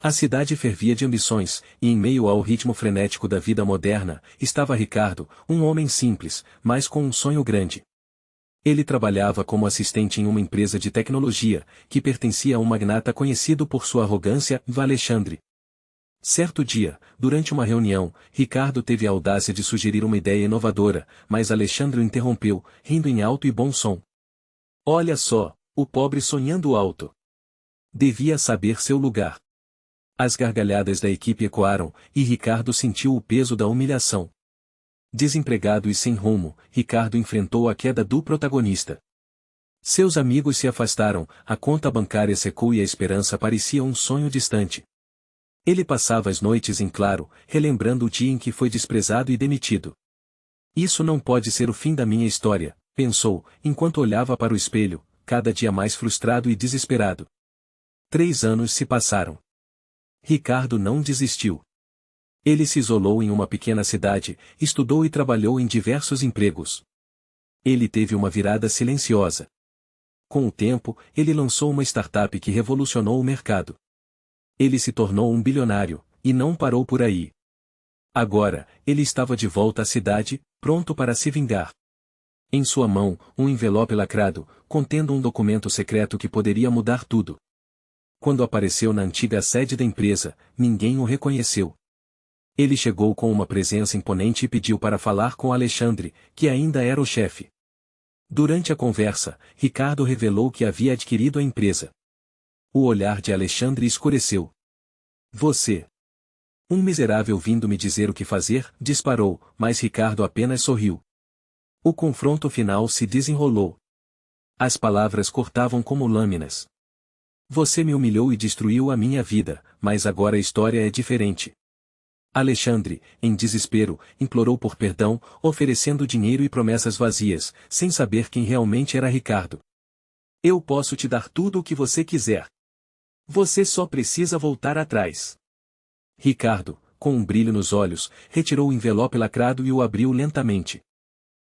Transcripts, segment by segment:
A cidade fervia de ambições, e em meio ao ritmo frenético da vida moderna, estava Ricardo, um homem simples, mas com um sonho grande. Ele trabalhava como assistente em uma empresa de tecnologia, que pertencia a um magnata conhecido por sua arrogância, Alexandre. Certo dia, durante uma reunião, Ricardo teve a audácia de sugerir uma ideia inovadora, mas Alexandre o interrompeu, rindo em alto e bom som. Olha só, o pobre sonhando alto. Devia saber seu lugar. As gargalhadas da equipe ecoaram, e Ricardo sentiu o peso da humilhação. Desempregado e sem rumo, Ricardo enfrentou a queda do protagonista. Seus amigos se afastaram, a conta bancária secou e a esperança parecia um sonho distante. Ele passava as noites em claro, relembrando o dia em que foi desprezado e demitido. Isso não pode ser o fim da minha história, pensou, enquanto olhava para o espelho, cada dia mais frustrado e desesperado. 3 anos se passaram. Ricardo não desistiu. Ele se isolou em uma pequena cidade, estudou e trabalhou em diversos empregos. Ele teve uma virada silenciosa. Com o tempo, ele lançou uma startup que revolucionou o mercado. Ele se tornou um bilionário, e não parou por aí. Agora, ele estava de volta à cidade, pronto para se vingar. Em sua mão, um envelope lacrado, contendo um documento secreto que poderia mudar tudo. Quando apareceu na antiga sede da empresa, ninguém o reconheceu. Ele chegou com uma presença imponente e pediu para falar com Alexandre, que ainda era o chefe. Durante a conversa, Ricardo revelou que havia adquirido a empresa. O olhar de Alexandre escureceu. Você. Um miserável vindo me dizer o que fazer, disparou, mas Ricardo apenas sorriu. O confronto final se desenrolou. As palavras cortavam como lâminas. Você me humilhou e destruiu a minha vida, mas agora a história é diferente. Alexandre, em desespero, implorou por perdão, oferecendo dinheiro e promessas vazias, sem saber quem realmente era Ricardo. Eu posso te dar tudo o que você quiser. Você só precisa voltar atrás. Ricardo, com um brilho nos olhos, retirou o envelope lacrado e o abriu lentamente.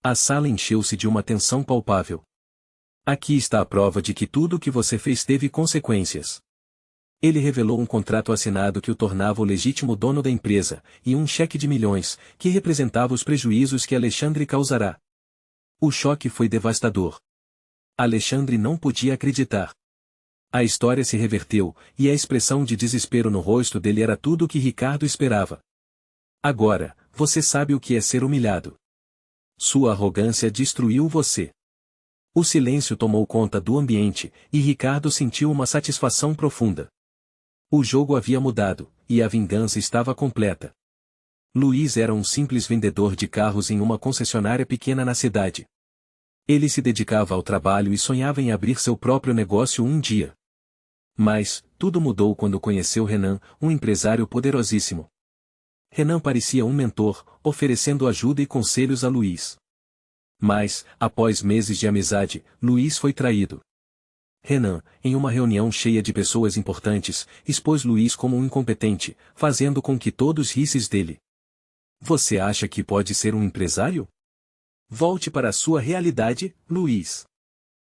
A sala encheu-se de uma tensão palpável. Aqui está a prova de que tudo o que você fez teve consequências. Ele revelou um contrato assinado que o tornava o legítimo dono da empresa, e um cheque de milhões, que representava os prejuízos que Alexandre causará. O choque foi devastador. Alexandre não podia acreditar. A história se reverteu, e a expressão de desespero no rosto dele era tudo o que Ricardo esperava. Agora, você sabe o que é ser humilhado. Sua arrogância destruiu você. O silêncio tomou conta do ambiente, e Ricardo sentiu uma satisfação profunda. O jogo havia mudado, e a vingança estava completa. Luiz era um simples vendedor de carros em uma concessionária pequena na cidade. Ele se dedicava ao trabalho e sonhava em abrir seu próprio negócio um dia. Mas, tudo mudou quando conheceu Renan, um empresário poderosíssimo. Renan parecia um mentor, oferecendo ajuda e conselhos a Luiz. Mas, após meses de amizade, Luiz foi traído. Renan, em uma reunião cheia de pessoas importantes, expôs Luiz como um incompetente, fazendo com que todos rissem dele. Você acha que pode ser um empresário? Volte para a sua realidade, Luiz.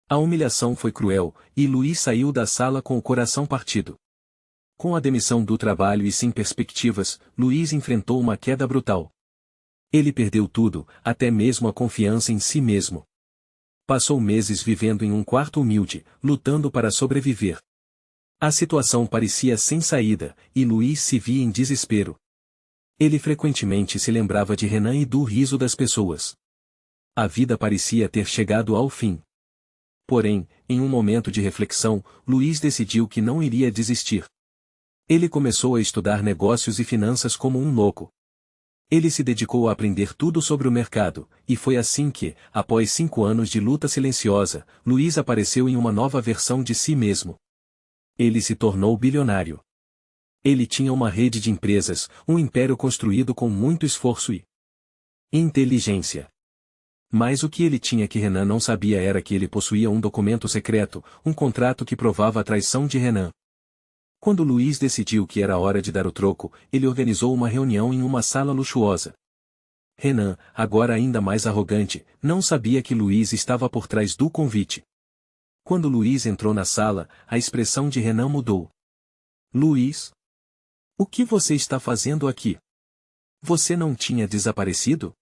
A humilhação foi cruel, e Luiz saiu da sala com o coração partido. Com a demissão do trabalho e sem perspectivas, Luiz enfrentou uma queda brutal. Ele perdeu tudo, até mesmo a confiança em si mesmo. Passou meses vivendo em um quarto humilde, lutando para sobreviver. A situação parecia sem saída, e Luiz se via em desespero. Ele frequentemente se lembrava de Renan e do riso das pessoas. A vida parecia ter chegado ao fim. Porém, em um momento de reflexão, Luiz decidiu que não iria desistir. Ele começou a estudar negócios e finanças como um louco. Ele se dedicou a aprender tudo sobre o mercado, e foi assim que, após 5 anos de luta silenciosa, Luiz apareceu em uma nova versão de si mesmo. Ele se tornou bilionário. Ele tinha uma rede de empresas, um império construído com muito esforço e inteligência. Mas o que ele tinha que Renan não sabia era que ele possuía um documento secreto, um contrato que provava a traição de Renan. Quando Luiz decidiu que era hora de dar o troco, ele organizou uma reunião em uma sala luxuosa. Renan, agora ainda mais arrogante, não sabia que Luiz estava por trás do convite. Quando Luiz entrou na sala, a expressão de Renan mudou. Luiz? O que você está fazendo aqui? Você não tinha desaparecido?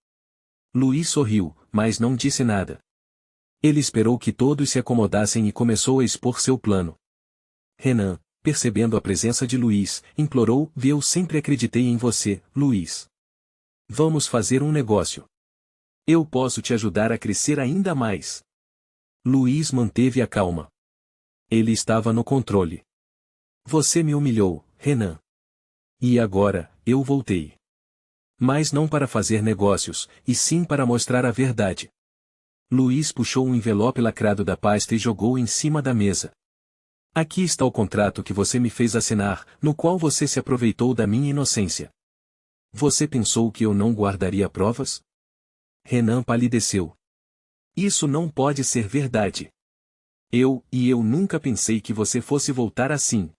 Luiz sorriu, mas não disse nada. Ele esperou que todos se acomodassem e começou a expor seu plano. Renan, percebendo a presença de Luiz, implorou: eu sempre acreditei em você, Luiz. Vamos fazer um negócio. Eu posso te ajudar a crescer ainda mais. Luiz manteve a calma. Ele estava no controle. Você me humilhou, Renan. E agora, eu voltei. Mas não para fazer negócios, e sim para mostrar a verdade. Luiz puxou um envelope lacrado da pasta e jogou em cima da mesa. Aqui está o contrato que você me fez assinar, no qual você se aproveitou da minha inocência. Você pensou que eu não guardaria provas? Renan palideceu. Isso não pode ser verdade. Eu nunca pensei que você fosse voltar assim.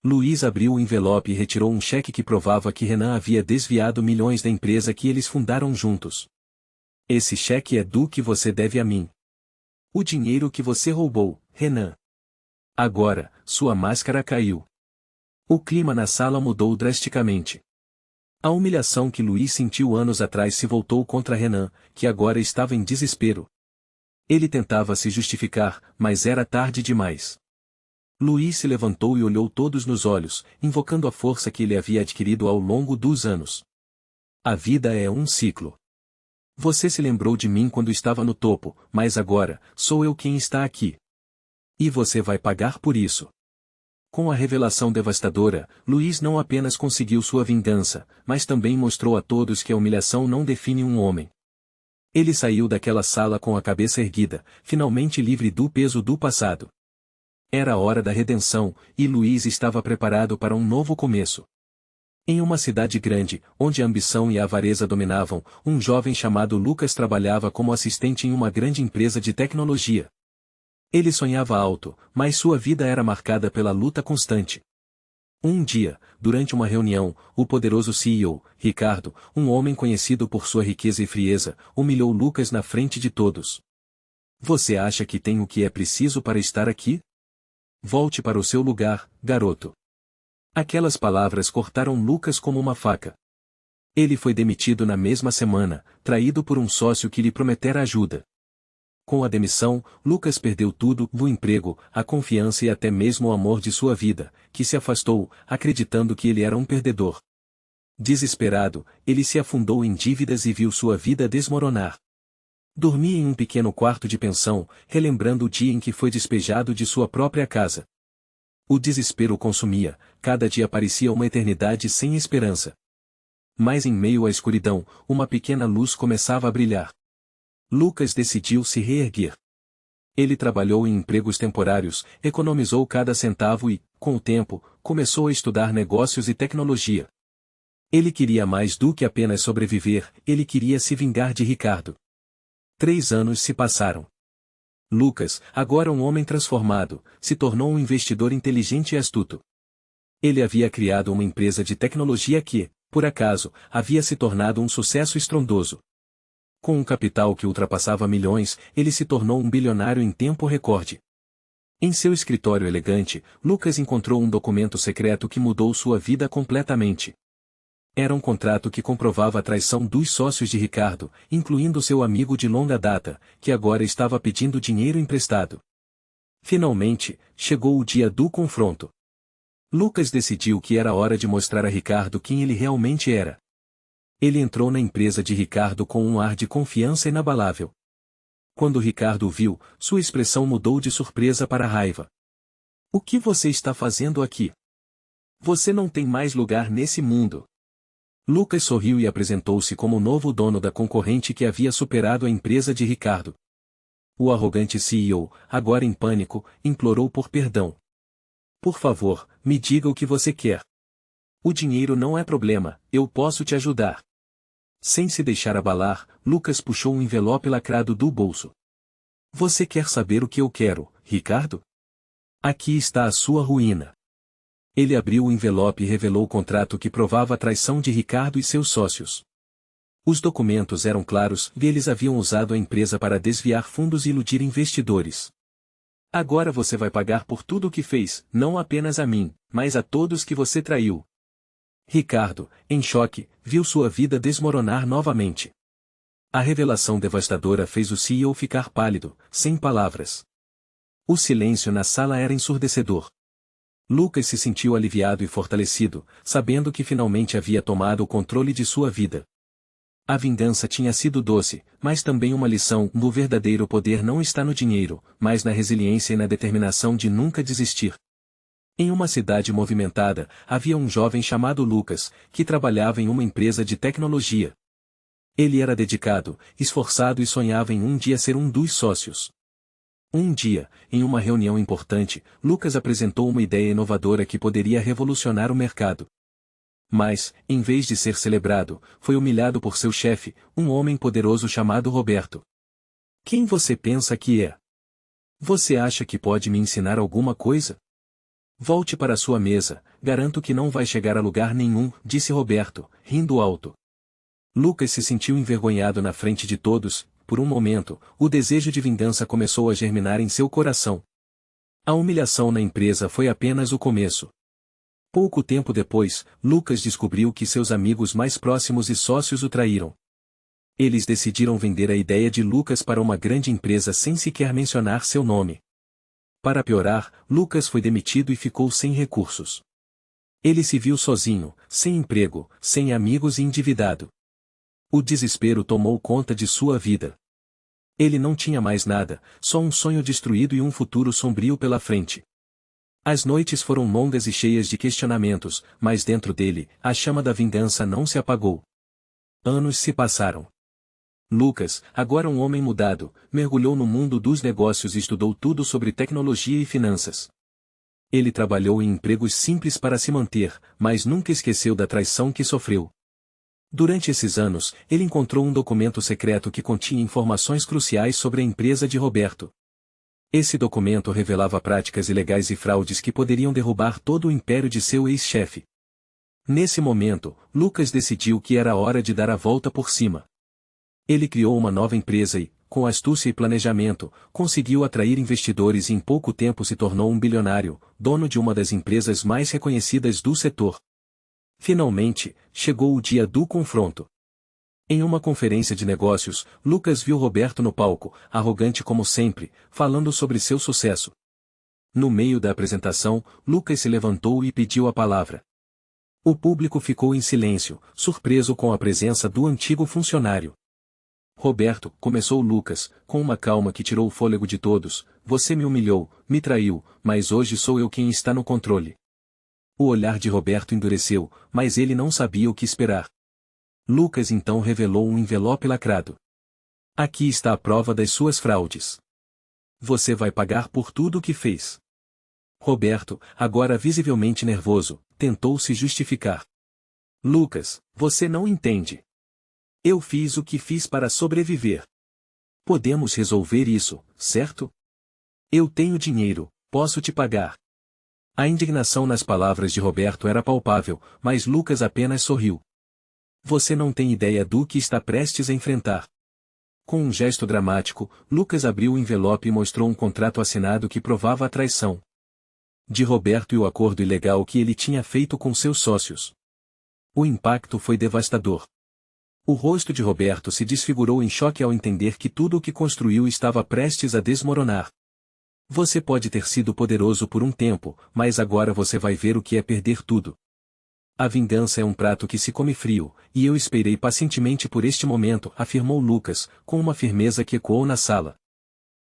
Luiz abriu o envelope e retirou um cheque que provava que Renan havia desviado milhões da empresa que eles fundaram juntos. Esse cheque é do que você deve a mim. O dinheiro que você roubou, Renan. Agora, sua máscara caiu. O clima na sala mudou drasticamente. A humilhação que Luiz sentiu anos atrás se voltou contra Renan, que agora estava em desespero. Ele tentava se justificar, mas era tarde demais. Luiz se levantou e olhou todos nos olhos, invocando a força que ele havia adquirido ao longo dos anos. A vida é um ciclo. Você se lembrou de mim quando estava no topo, mas agora, sou eu quem está aqui. E você vai pagar por isso. Com a revelação devastadora, Luiz não apenas conseguiu sua vingança, mas também mostrou a todos que a humilhação não define um homem. Ele saiu daquela sala com a cabeça erguida, finalmente livre do peso do passado. Era a hora da redenção, e Luiz estava preparado para um novo começo. Em uma cidade grande, onde a ambição e a avareza dominavam, um jovem chamado Lucas trabalhava como assistente em uma grande empresa de tecnologia. Ele sonhava alto, mas sua vida era marcada pela luta constante. Um dia, durante uma reunião, o poderoso CEO, Ricardo, um homem conhecido por sua riqueza e frieza, humilhou Lucas na frente de todos. Você acha que tem o que é preciso para estar aqui? Volte para o seu lugar, garoto. Aquelas palavras cortaram Lucas como uma faca. Ele foi demitido na mesma semana, traído por um sócio que lhe prometera ajuda. Com a demissão, Lucas perdeu tudo: o emprego, a confiança e até mesmo o amor de sua vida, que se afastou, acreditando que ele era um perdedor. Desesperado, ele se afundou em dívidas e viu sua vida desmoronar. Dormia em um pequeno quarto de pensão, relembrando o dia em que foi despejado de sua própria casa. O desespero o consumia, cada dia parecia uma eternidade sem esperança. Mas em meio à escuridão, uma pequena luz começava a brilhar. Lucas decidiu se reerguer. Ele trabalhou em empregos temporários, economizou cada centavo e, com o tempo, começou a estudar negócios e tecnologia. Ele queria mais do que apenas sobreviver, ele queria se vingar de Ricardo. 3 anos se passaram. Lucas, agora um homem transformado, se tornou um investidor inteligente e astuto. Ele havia criado uma empresa de tecnologia que, por acaso, havia se tornado um sucesso estrondoso. Com um capital que ultrapassava milhões, ele se tornou um bilionário em tempo recorde. Em seu escritório elegante, Lucas encontrou um documento secreto que mudou sua vida completamente. Era um contrato que comprovava a traição dos sócios de Ricardo, incluindo seu amigo de longa data, que agora estava pedindo dinheiro emprestado. Finalmente, chegou o dia do confronto. Lucas decidiu que era hora de mostrar a Ricardo quem ele realmente era. Ele entrou na empresa de Ricardo com um ar de confiança inabalável. Quando Ricardo o viu, sua expressão mudou de surpresa para raiva. O que você está fazendo aqui? Você não tem mais lugar nesse mundo. Lucas sorriu e apresentou-se como o novo dono da concorrente que havia superado a empresa de Ricardo. O arrogante CEO, agora em pânico, implorou por perdão. Por favor, me diga o que você quer. O dinheiro não é problema, eu posso te ajudar. Sem se deixar abalar, Lucas puxou um envelope lacrado do bolso. Você quer saber o que eu quero, Ricardo? Aqui está a sua ruína. Ele abriu o envelope e revelou o contrato que provava a traição de Ricardo e seus sócios. Os documentos eram claros e eles haviam usado a empresa para desviar fundos e iludir investidores. Agora você vai pagar por tudo o que fez, não apenas a mim, mas a todos que você traiu. Ricardo, em choque, viu sua vida desmoronar novamente. A revelação devastadora fez o CEO ficar pálido, sem palavras. O silêncio na sala era ensurdecedor. Lucas se sentiu aliviado e fortalecido, sabendo que finalmente havia tomado o controle de sua vida. A vingança tinha sido doce, mas também uma lição: o verdadeiro poder não está no dinheiro, mas na resiliência e na determinação de nunca desistir. Em uma cidade movimentada, havia um jovem chamado Lucas, que trabalhava em uma empresa de tecnologia. Ele era dedicado, esforçado e sonhava em um dia ser um dos sócios. Um dia, em uma reunião importante, Lucas apresentou uma ideia inovadora que poderia revolucionar o mercado. Mas, em vez de ser celebrado, foi humilhado por seu chefe, um homem poderoso chamado Roberto. Quem você pensa que é? Você acha que pode me ensinar alguma coisa? Volte para sua mesa, garanto que não vai chegar a lugar nenhum, disse Roberto, rindo alto. Lucas se sentiu envergonhado na frente de todos. Por um momento, o desejo de vingança começou a germinar em seu coração. A humilhação na empresa foi apenas o começo. Pouco tempo depois, Lucas descobriu que seus amigos mais próximos e sócios o traíram. Eles decidiram vender a ideia de Lucas para uma grande empresa sem sequer mencionar seu nome. Para piorar, Lucas foi demitido e ficou sem recursos. Ele se viu sozinho, sem emprego, sem amigos e endividado. O desespero tomou conta de sua vida. Ele não tinha mais nada, só um sonho destruído e um futuro sombrio pela frente. As noites foram longas e cheias de questionamentos, mas dentro dele, a chama da vingança não se apagou. Anos se passaram. Lucas, agora um homem mudado, mergulhou no mundo dos negócios e estudou tudo sobre tecnologia e finanças. Ele trabalhou em empregos simples para se manter, mas nunca esqueceu da traição que sofreu. Durante esses anos, ele encontrou um documento secreto que continha informações cruciais sobre a empresa de Roberto. Esse documento revelava práticas ilegais e fraudes que poderiam derrubar todo o império de seu ex-chefe. Nesse momento, Lucas decidiu que era hora de dar a volta por cima. Ele criou uma nova empresa e, com astúcia e planejamento, conseguiu atrair investidores e em pouco tempo se tornou um bilionário, dono de uma das empresas mais reconhecidas do setor. Finalmente, chegou o dia do confronto. Em uma conferência de negócios, Lucas viu Roberto no palco, arrogante como sempre, falando sobre seu sucesso. No meio da apresentação, Lucas se levantou e pediu a palavra. O público ficou em silêncio, surpreso com a presença do antigo funcionário. Roberto, começou Lucas, com uma calma que tirou o fôlego de todos, você me humilhou, me traiu, mas hoje sou eu quem está no controle. O olhar de Roberto endureceu, mas ele não sabia o que esperar. Lucas então revelou um envelope lacrado. Aqui está a prova das suas fraudes. Você vai pagar por tudo o que fez. Roberto, agora visivelmente nervoso, tentou se justificar. Lucas, você não entende. Eu fiz o que fiz para sobreviver. Podemos resolver isso, certo? Eu tenho dinheiro, posso te pagar. A indignação nas palavras de Roberto era palpável, mas Lucas apenas sorriu. Você não tem ideia do que está prestes a enfrentar. Com um gesto dramático, Lucas abriu o envelope e mostrou um contrato assinado que provava a traição de Roberto e o acordo ilegal que ele tinha feito com seus sócios. O impacto foi devastador. O rosto de Roberto se desfigurou em choque ao entender que tudo o que construiu estava prestes a desmoronar. Você pode ter sido poderoso por um tempo, mas agora você vai ver o que é perder tudo. A vingança é um prato que se come frio, e eu esperei pacientemente por este momento, afirmou Lucas, com uma firmeza que ecoou na sala.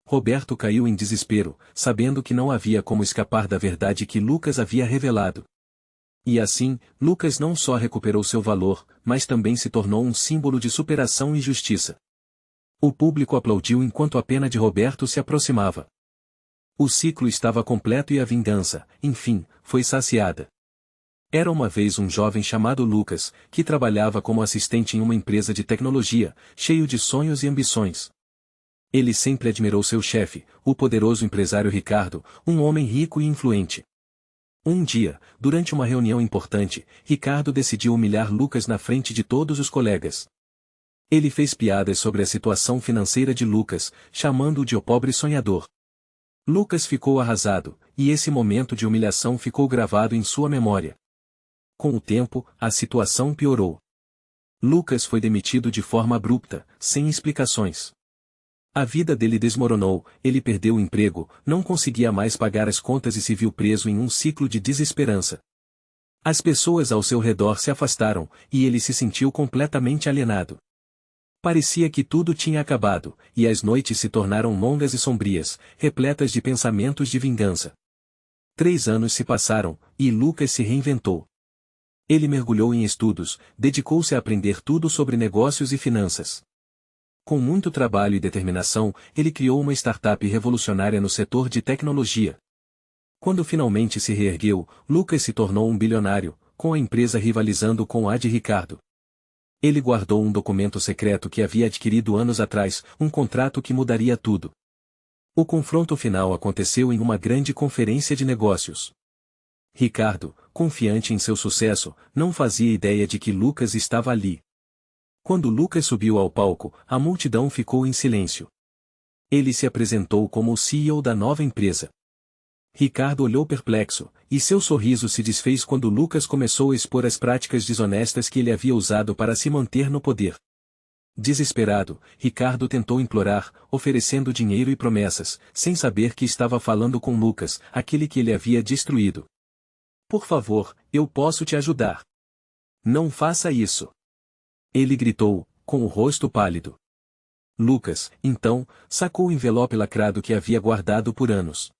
Roberto caiu em desespero, sabendo que não havia como escapar da verdade que Lucas havia revelado. E assim, Lucas não só recuperou seu valor, mas também se tornou um símbolo de superação e justiça. O público aplaudiu enquanto a pena de Roberto se aproximava. O ciclo estava completo e a vingança, enfim, foi saciada. Era uma vez um jovem chamado Lucas, que trabalhava como assistente em uma empresa de tecnologia, cheio de sonhos e ambições. Ele sempre admirou seu chefe, o poderoso empresário Ricardo, um homem rico e influente. Um dia, durante uma reunião importante, Ricardo decidiu humilhar Lucas na frente de todos os colegas. Ele fez piadas sobre a situação financeira de Lucas, chamando-o de o pobre sonhador. Lucas ficou arrasado, e esse momento de humilhação ficou gravado em sua memória. Com o tempo, a situação piorou. Lucas foi demitido de forma abrupta, sem explicações. A vida dele desmoronou, ele perdeu o emprego, não conseguia mais pagar as contas e se viu preso em um ciclo de desesperança. As pessoas ao seu redor se afastaram, e ele se sentiu completamente alienado. Parecia que tudo tinha acabado, e as noites se tornaram longas e sombrias, repletas de pensamentos de vingança. 3 anos se passaram, e Lucas se reinventou. Ele mergulhou em estudos, dedicou-se a aprender tudo sobre negócios e finanças. Com muito trabalho e determinação, ele criou uma startup revolucionária no setor de tecnologia. Quando finalmente se reergueu, Lucas se tornou um bilionário, com a empresa rivalizando com a de Ricardo. Ele guardou um documento secreto que havia adquirido anos atrás, um contrato que mudaria tudo. O confronto final aconteceu em uma grande conferência de negócios. Ricardo, confiante em seu sucesso, não fazia ideia de que Lucas estava ali. Quando Lucas subiu ao palco, a multidão ficou em silêncio. Ele se apresentou como o CEO da nova empresa. Ricardo olhou perplexo, e seu sorriso se desfez quando Lucas começou a expor as práticas desonestas que ele havia usado para se manter no poder. Desesperado, Ricardo tentou implorar, oferecendo dinheiro e promessas, sem saber que estava falando com Lucas, aquele que ele havia destruído. Por favor, eu posso te ajudar. Não faça isso. Ele gritou, com o rosto pálido. Lucas, então, sacou o envelope lacrado que havia guardado por anos.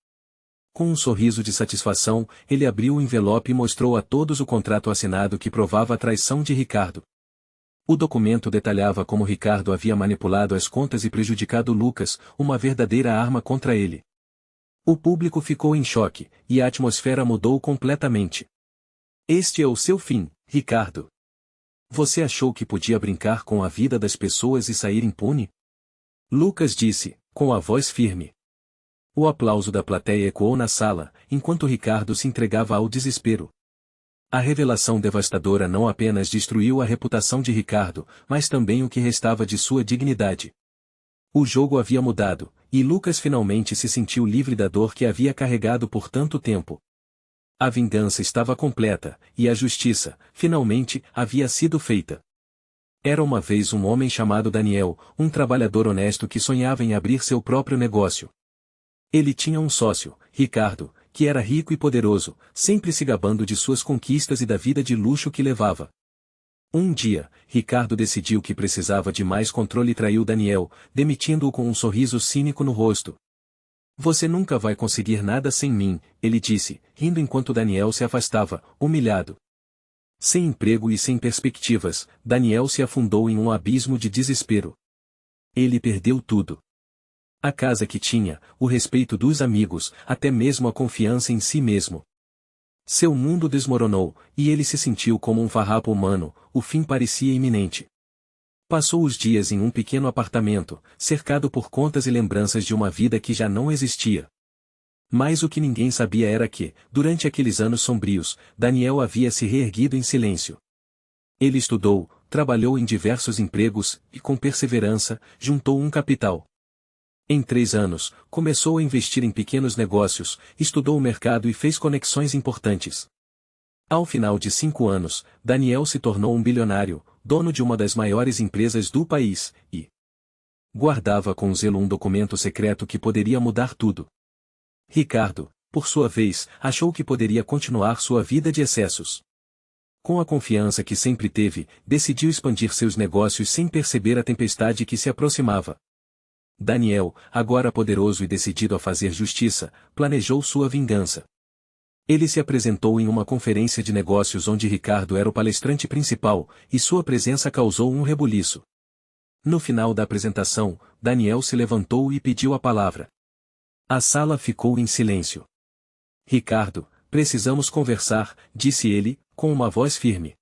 Com um sorriso de satisfação, ele abriu o envelope e mostrou a todos o contrato assinado que provava a traição de Ricardo. O documento detalhava como Ricardo havia manipulado as contas e prejudicado Lucas, uma verdadeira arma contra ele. O público ficou em choque, e a atmosfera mudou completamente. Este é o seu fim, Ricardo. Você achou que podia brincar com a vida das pessoas e sair impune? Lucas disse, com a voz firme. O aplauso da plateia ecoou na sala, enquanto Ricardo se entregava ao desespero. A revelação devastadora não apenas destruiu a reputação de Ricardo, mas também o que restava de sua dignidade. O jogo havia mudado, e Lucas finalmente se sentiu livre da dor que havia carregado por tanto tempo. A vingança estava completa, e a justiça, finalmente, havia sido feita. Era uma vez um homem chamado Daniel, um trabalhador honesto que sonhava em abrir seu próprio negócio. Ele tinha um sócio, Ricardo, que era rico e poderoso, sempre se gabando de suas conquistas e da vida de luxo que levava. Um dia, Ricardo decidiu que precisava de mais controle e traiu Daniel, demitindo-o com um sorriso cínico no rosto. Você nunca vai conseguir nada sem mim, ele disse, rindo enquanto Daniel se afastava, humilhado. Sem emprego e sem perspectivas, Daniel se afundou em um abismo de desespero. Ele perdeu tudo. A casa que tinha, o respeito dos amigos, até mesmo a confiança em si mesmo. Seu mundo desmoronou, e ele se sentiu como um farrapo humano, o fim parecia iminente. Passou os dias em um pequeno apartamento, cercado por contas e lembranças de uma vida que já não existia. Mas o que ninguém sabia era que, durante aqueles anos sombrios, Daniel havia se reerguido em silêncio. Ele estudou, trabalhou em diversos empregos, e com perseverança, juntou um capital. Em 3 anos, começou a investir em pequenos negócios, estudou o mercado e fez conexões importantes. Ao final de 5 anos, Daniel se tornou um bilionário, dono de uma das maiores empresas do país, e guardava com zelo um documento secreto que poderia mudar tudo. Ricardo, por sua vez, achou que poderia continuar sua vida de excessos. Com a confiança que sempre teve, decidiu expandir seus negócios sem perceber a tempestade que se aproximava. Daniel, agora poderoso e decidido a fazer justiça, planejou sua vingança. Ele se apresentou em uma conferência de negócios onde Ricardo era o palestrante principal, e sua presença causou um rebuliço. No final da apresentação, Daniel se levantou e pediu a palavra. A sala ficou em silêncio. Ricardo, precisamos conversar, disse ele, com uma voz firme.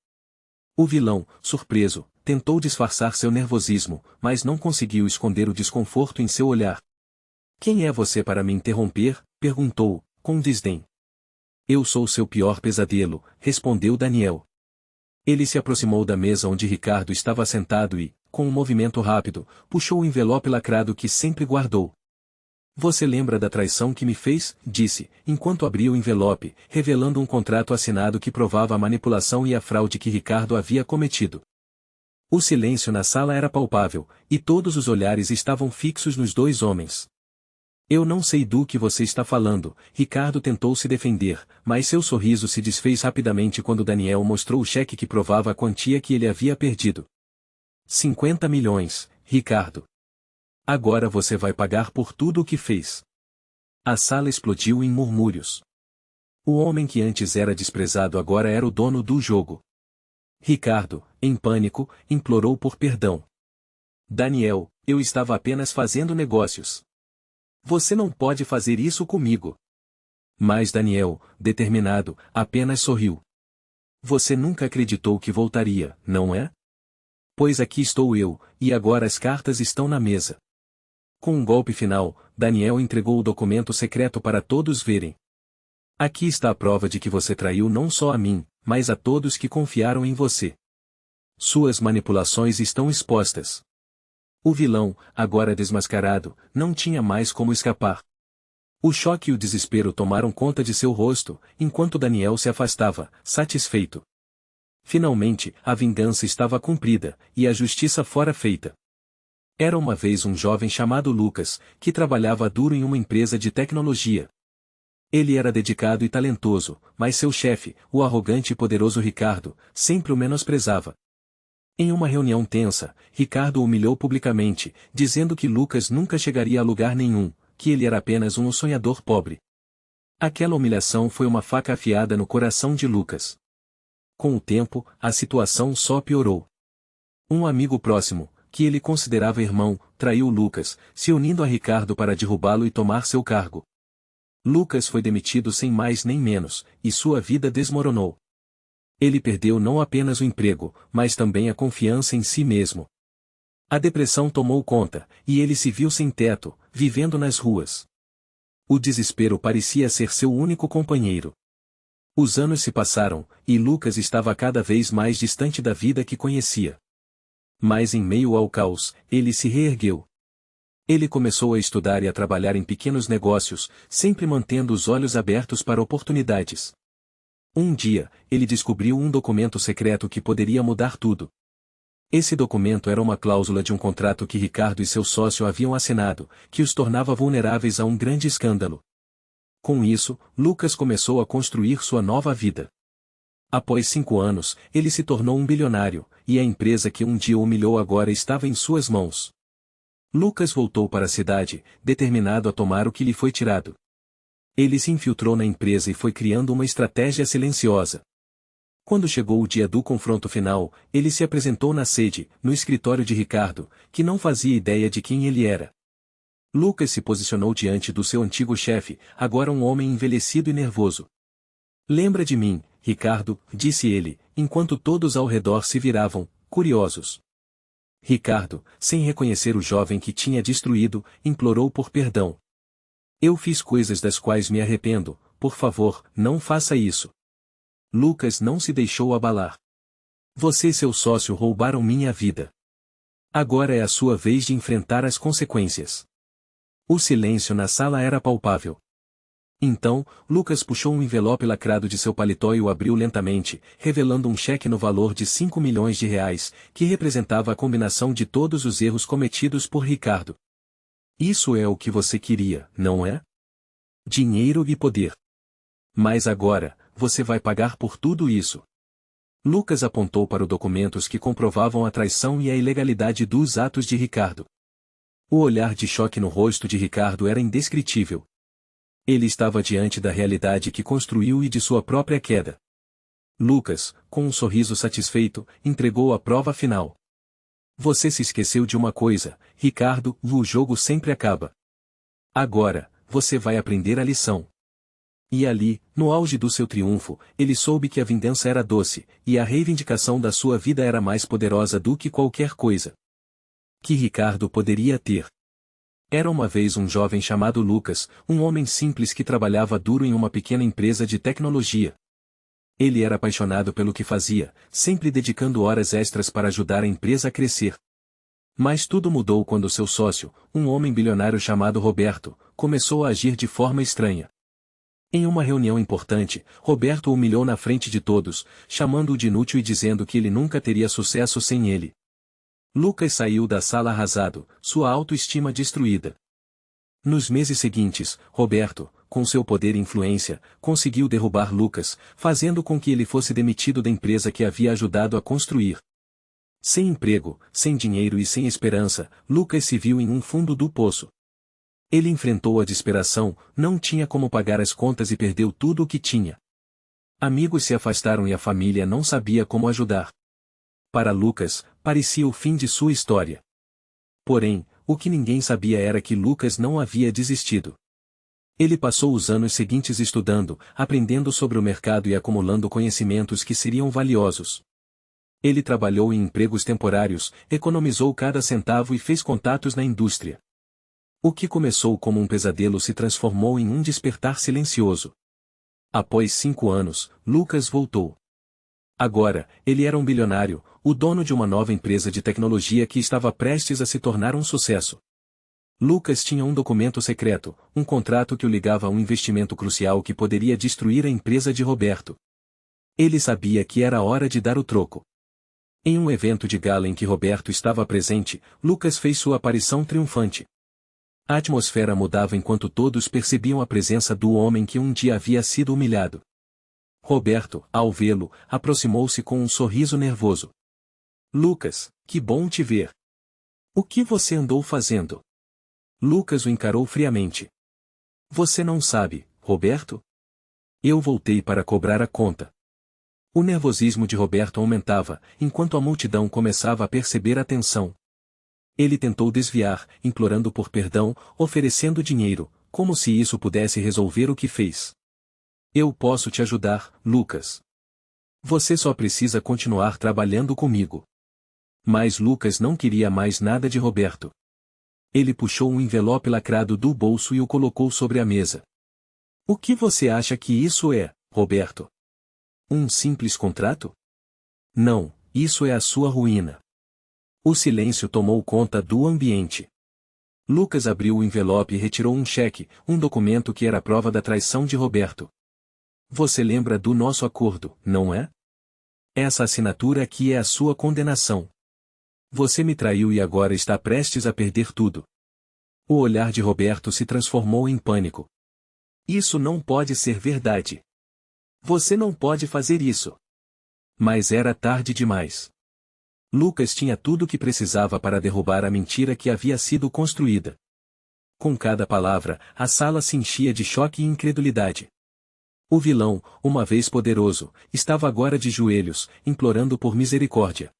O vilão, surpreso, tentou disfarçar seu nervosismo, mas não conseguiu esconder o desconforto em seu olhar. Quem é você para me interromper? Perguntou, com desdém. Eu sou seu pior pesadelo, respondeu Daniel. Ele se aproximou da mesa onde Ricardo estava sentado e, com um movimento rápido, puxou o envelope lacrado que sempre guardou. Você lembra da traição que me fez? Disse, enquanto abria o envelope, revelando um contrato assinado que provava a manipulação e a fraude que Ricardo havia cometido. O silêncio na sala era palpável, e todos os olhares estavam fixos nos dois homens. Eu não sei do que você está falando, Ricardo tentou se defender, mas seu sorriso se desfez rapidamente quando Daniel mostrou o cheque que provava a quantia que ele havia perdido. 50 milhões, Ricardo. Agora você vai pagar por tudo o que fez. A sala explodiu em murmúrios. O homem que antes era desprezado agora era o dono do jogo. Ricardo, em pânico, implorou por perdão. Daniel, eu estava apenas fazendo negócios. Você não pode fazer isso comigo. Mas Daniel, determinado, apenas sorriu. Você nunca acreditou que voltaria, não é? Pois aqui estou eu, e agora as cartas estão na mesa. Com um golpe final, Daniel entregou o documento secreto para todos verem. Aqui está a prova de que você traiu não só a mim, mas a todos que confiaram em você. Suas manipulações estão expostas. O vilão, agora desmascarado, não tinha mais como escapar. O choque e o desespero tomaram conta de seu rosto, enquanto Daniel se afastava, satisfeito. Finalmente, a vingança estava cumprida, e a justiça fora feita. Era uma vez um jovem chamado Lucas, que trabalhava duro em uma empresa de tecnologia. Ele era dedicado e talentoso, mas seu chefe, o arrogante e poderoso Ricardo, sempre o menosprezava. Em uma reunião tensa, Ricardo o humilhou publicamente, dizendo que Lucas nunca chegaria a lugar nenhum, que ele era apenas um sonhador pobre. Aquela humilhação foi uma faca afiada no coração de Lucas. Com o tempo, a situação só piorou. Um amigo próximo, que ele considerava irmão, traiu Lucas, se unindo a Ricardo para derrubá-lo e tomar seu cargo. Lucas foi demitido sem mais nem menos, e sua vida desmoronou. Ele perdeu não apenas o emprego, mas também a confiança em si mesmo. A depressão tomou conta, e ele se viu sem teto, vivendo nas ruas. O desespero parecia ser seu único companheiro. Os anos se passaram, e Lucas estava cada vez mais distante da vida que conhecia. Mas em meio ao caos, ele se reergueu. Ele começou a estudar e a trabalhar em pequenos negócios, sempre mantendo os olhos abertos para oportunidades. Um dia, ele descobriu um documento secreto que poderia mudar tudo. Esse documento era uma cláusula de um contrato que Ricardo e seu sócio haviam assinado, que os tornava vulneráveis a um grande escândalo. Com isso, Lucas começou a construir sua nova vida. Após 5 anos, ele se tornou um bilionário, e a empresa que um dia o humilhou agora estava em suas mãos. Lucas voltou para a cidade, determinado a tomar o que lhe foi tirado. Ele se infiltrou na empresa e foi criando uma estratégia silenciosa. Quando chegou o dia do confronto final, ele se apresentou na sede, no escritório de Ricardo, que não fazia ideia de quem ele era. Lucas se posicionou diante do seu antigo chefe, agora um homem envelhecido e nervoso. Lembra de mim, Ricardo, disse ele, enquanto todos ao redor se viravam, curiosos. Ricardo, sem reconhecer o jovem que tinha destruído, implorou por perdão. Eu fiz coisas das quais me arrependo, por favor, não faça isso. Lucas não se deixou abalar. Você e seu sócio roubaram minha vida. Agora é a sua vez de enfrentar as consequências. O silêncio na sala era palpável. Então, Lucas puxou um envelope lacrado de seu paletó e o abriu lentamente, revelando um cheque no valor de 5 milhões de reais, que representava a combinação de todos os erros cometidos por Ricardo. Isso é o que você queria, não é? Dinheiro e poder. Mas agora, você vai pagar por tudo isso. Lucas apontou para os documentos que comprovavam a traição e a ilegalidade dos atos de Ricardo. O olhar de choque no rosto de Ricardo era indescritível. Ele estava diante da realidade que construiu e de sua própria queda. Lucas, com um sorriso satisfeito, entregou a prova final. Você se esqueceu de uma coisa, Ricardo, o jogo sempre acaba. Agora, você vai aprender a lição. E ali, no auge do seu triunfo, ele soube que a vingança era doce, e a reivindicação da sua vida era mais poderosa do que qualquer coisa que Ricardo poderia ter. Era uma vez um jovem chamado Lucas, um homem simples que trabalhava duro em uma pequena empresa de tecnologia. Ele era apaixonado pelo que fazia, sempre dedicando horas extras para ajudar a empresa a crescer. Mas tudo mudou quando seu sócio, um homem bilionário chamado Roberto, começou a agir de forma estranha. Em uma reunião importante, Roberto o humilhou na frente de todos, chamando-o de inútil e dizendo que ele nunca teria sucesso sem ele. Lucas saiu da sala arrasado, sua autoestima destruída. Nos meses seguintes, Roberto, com seu poder e influência, conseguiu derrubar Lucas, fazendo com que ele fosse demitido da empresa que havia ajudado a construir. Sem emprego, sem dinheiro e sem esperança, Lucas se viu em um fundo do poço. Ele enfrentou a desesperação, não tinha como pagar as contas e perdeu tudo o que tinha. Amigos se afastaram e a família não sabia como ajudar. Para Lucas, parecia o fim de sua história. Porém, o que ninguém sabia era que Lucas não havia desistido. Ele passou os anos seguintes estudando, aprendendo sobre o mercado e acumulando conhecimentos que seriam valiosos. Ele trabalhou em empregos temporários, economizou cada centavo e fez contatos na indústria. O que começou como um pesadelo se transformou em um despertar silencioso. Após 5 anos, Lucas voltou. Agora, ele era um bilionário, o dono de uma nova empresa de tecnologia que estava prestes a se tornar um sucesso. Lucas tinha um documento secreto, um contrato que o ligava a um investimento crucial que poderia destruir a empresa de Roberto. Ele sabia que era hora de dar o troco. Em um evento de gala em que Roberto estava presente, Lucas fez sua aparição triunfante. A atmosfera mudava enquanto todos percebiam a presença do homem que um dia havia sido humilhado. Roberto, ao vê-lo, aproximou-se com um sorriso nervoso. Lucas, que bom te ver. O que você andou fazendo? Lucas o encarou friamente. Você não sabe, Roberto? Eu voltei para cobrar a conta. O nervosismo de Roberto aumentava, enquanto a multidão começava a perceber a tensão. Ele tentou desviar, implorando por perdão, oferecendo dinheiro, como se isso pudesse resolver o que fez. Eu posso te ajudar, Lucas. Você só precisa continuar trabalhando comigo. Mas Lucas não queria mais nada de Roberto. Ele puxou um envelope lacrado do bolso e o colocou sobre a mesa. O que você acha que isso é, Roberto? Um simples contrato? Não, isso é a sua ruína. O silêncio tomou conta do ambiente. Lucas abriu o envelope e retirou um cheque, um documento que era a prova da traição de Roberto. Você lembra do nosso acordo, não é? Essa assinatura aqui é a sua condenação. Você me traiu e agora está prestes a perder tudo. O olhar de Roberto se transformou em pânico. Isso não pode ser verdade. Você não pode fazer isso. Mas era tarde demais. Lucas tinha tudo o que precisava para derrubar a mentira que havia sido construída. Com cada palavra, a sala se enchia de choque e incredulidade. O vilão, uma vez poderoso, estava agora de joelhos, implorando por misericórdia.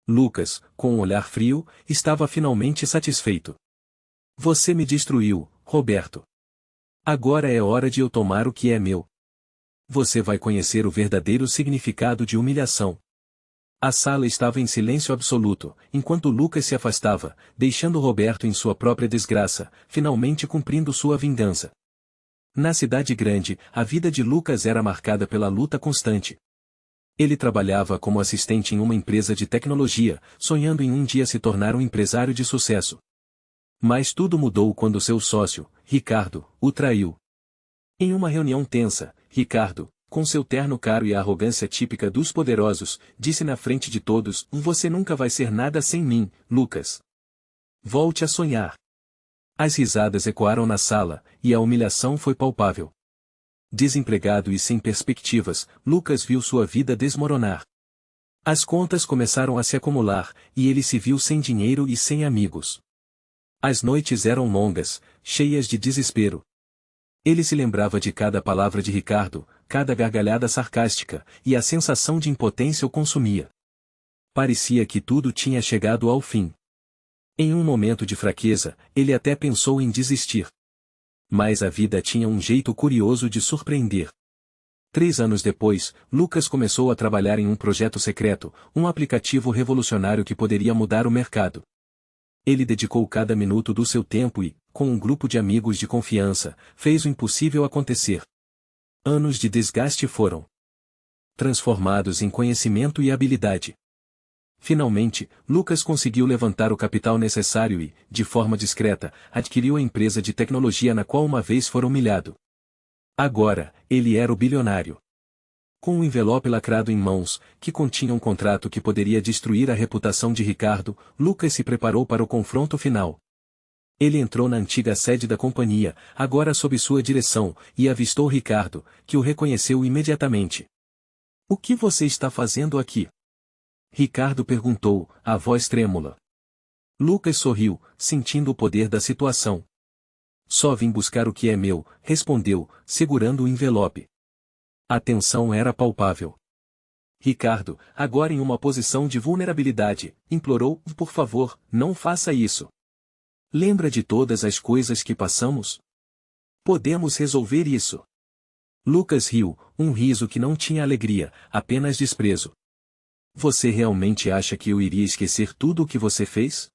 Lucas, com um olhar frio, estava finalmente satisfeito. Você me destruiu, Roberto. Agora é hora de eu tomar o que é meu. Você vai conhecer o verdadeiro significado de humilhação. A sala estava em silêncio absoluto, enquanto Lucas se afastava, deixando Roberto em sua própria desgraça, finalmente cumprindo sua vingança. Na cidade grande, a vida de Lucas era marcada pela luta constante. Ele trabalhava como assistente em uma empresa de tecnologia, sonhando em um dia se tornar um empresário de sucesso. Mas tudo mudou quando seu sócio, Ricardo, o traiu. Em uma reunião tensa, Ricardo, com seu terno caro e a arrogância típica dos poderosos, disse na frente de todos: Você nunca vai ser nada sem mim, Lucas. Volte a sonhar. As risadas ecoaram na sala, e a humilhação foi palpável. Desempregado e sem perspectivas, Lucas viu sua vida desmoronar. As contas começaram a se acumular, e ele se viu sem dinheiro e sem amigos. As noites eram longas, cheias de desespero. Ele se lembrava de cada palavra de Ricardo, cada gargalhada sarcástica, e a sensação de impotência o consumia. Parecia que tudo tinha chegado ao fim. Em um momento de fraqueza, ele até pensou em desistir. Mas a vida tinha um jeito curioso de surpreender. 3 anos depois, Lucas começou a trabalhar em um projeto secreto, um aplicativo revolucionário que poderia mudar o mercado. Ele dedicou cada minuto do seu tempo e, com um grupo de amigos de confiança, fez o impossível acontecer. Anos de desgaste foram transformados em conhecimento e habilidade. Finalmente, Lucas conseguiu levantar o capital necessário e, de forma discreta, adquiriu a empresa de tecnologia na qual uma vez fora humilhado. Agora, ele era o bilionário. Com um envelope lacrado em mãos, que continha um contrato que poderia destruir a reputação de Ricardo, Lucas se preparou para o confronto final. Ele entrou na antiga sede da companhia, agora sob sua direção, e avistou Ricardo, que o reconheceu imediatamente. "O que você está fazendo aqui?" Ricardo perguntou, a voz trêmula. Lucas sorriu, sentindo o poder da situação. "Só vim buscar o que é meu", respondeu, segurando o envelope. A tensão era palpável. Ricardo, agora em uma posição de vulnerabilidade, implorou: "Por favor, não faça isso. Lembra de todas as coisas que passamos? Podemos resolver isso." Lucas riu, um riso que não tinha alegria, apenas desprezo. "Você realmente acha que eu iria esquecer tudo o que você fez?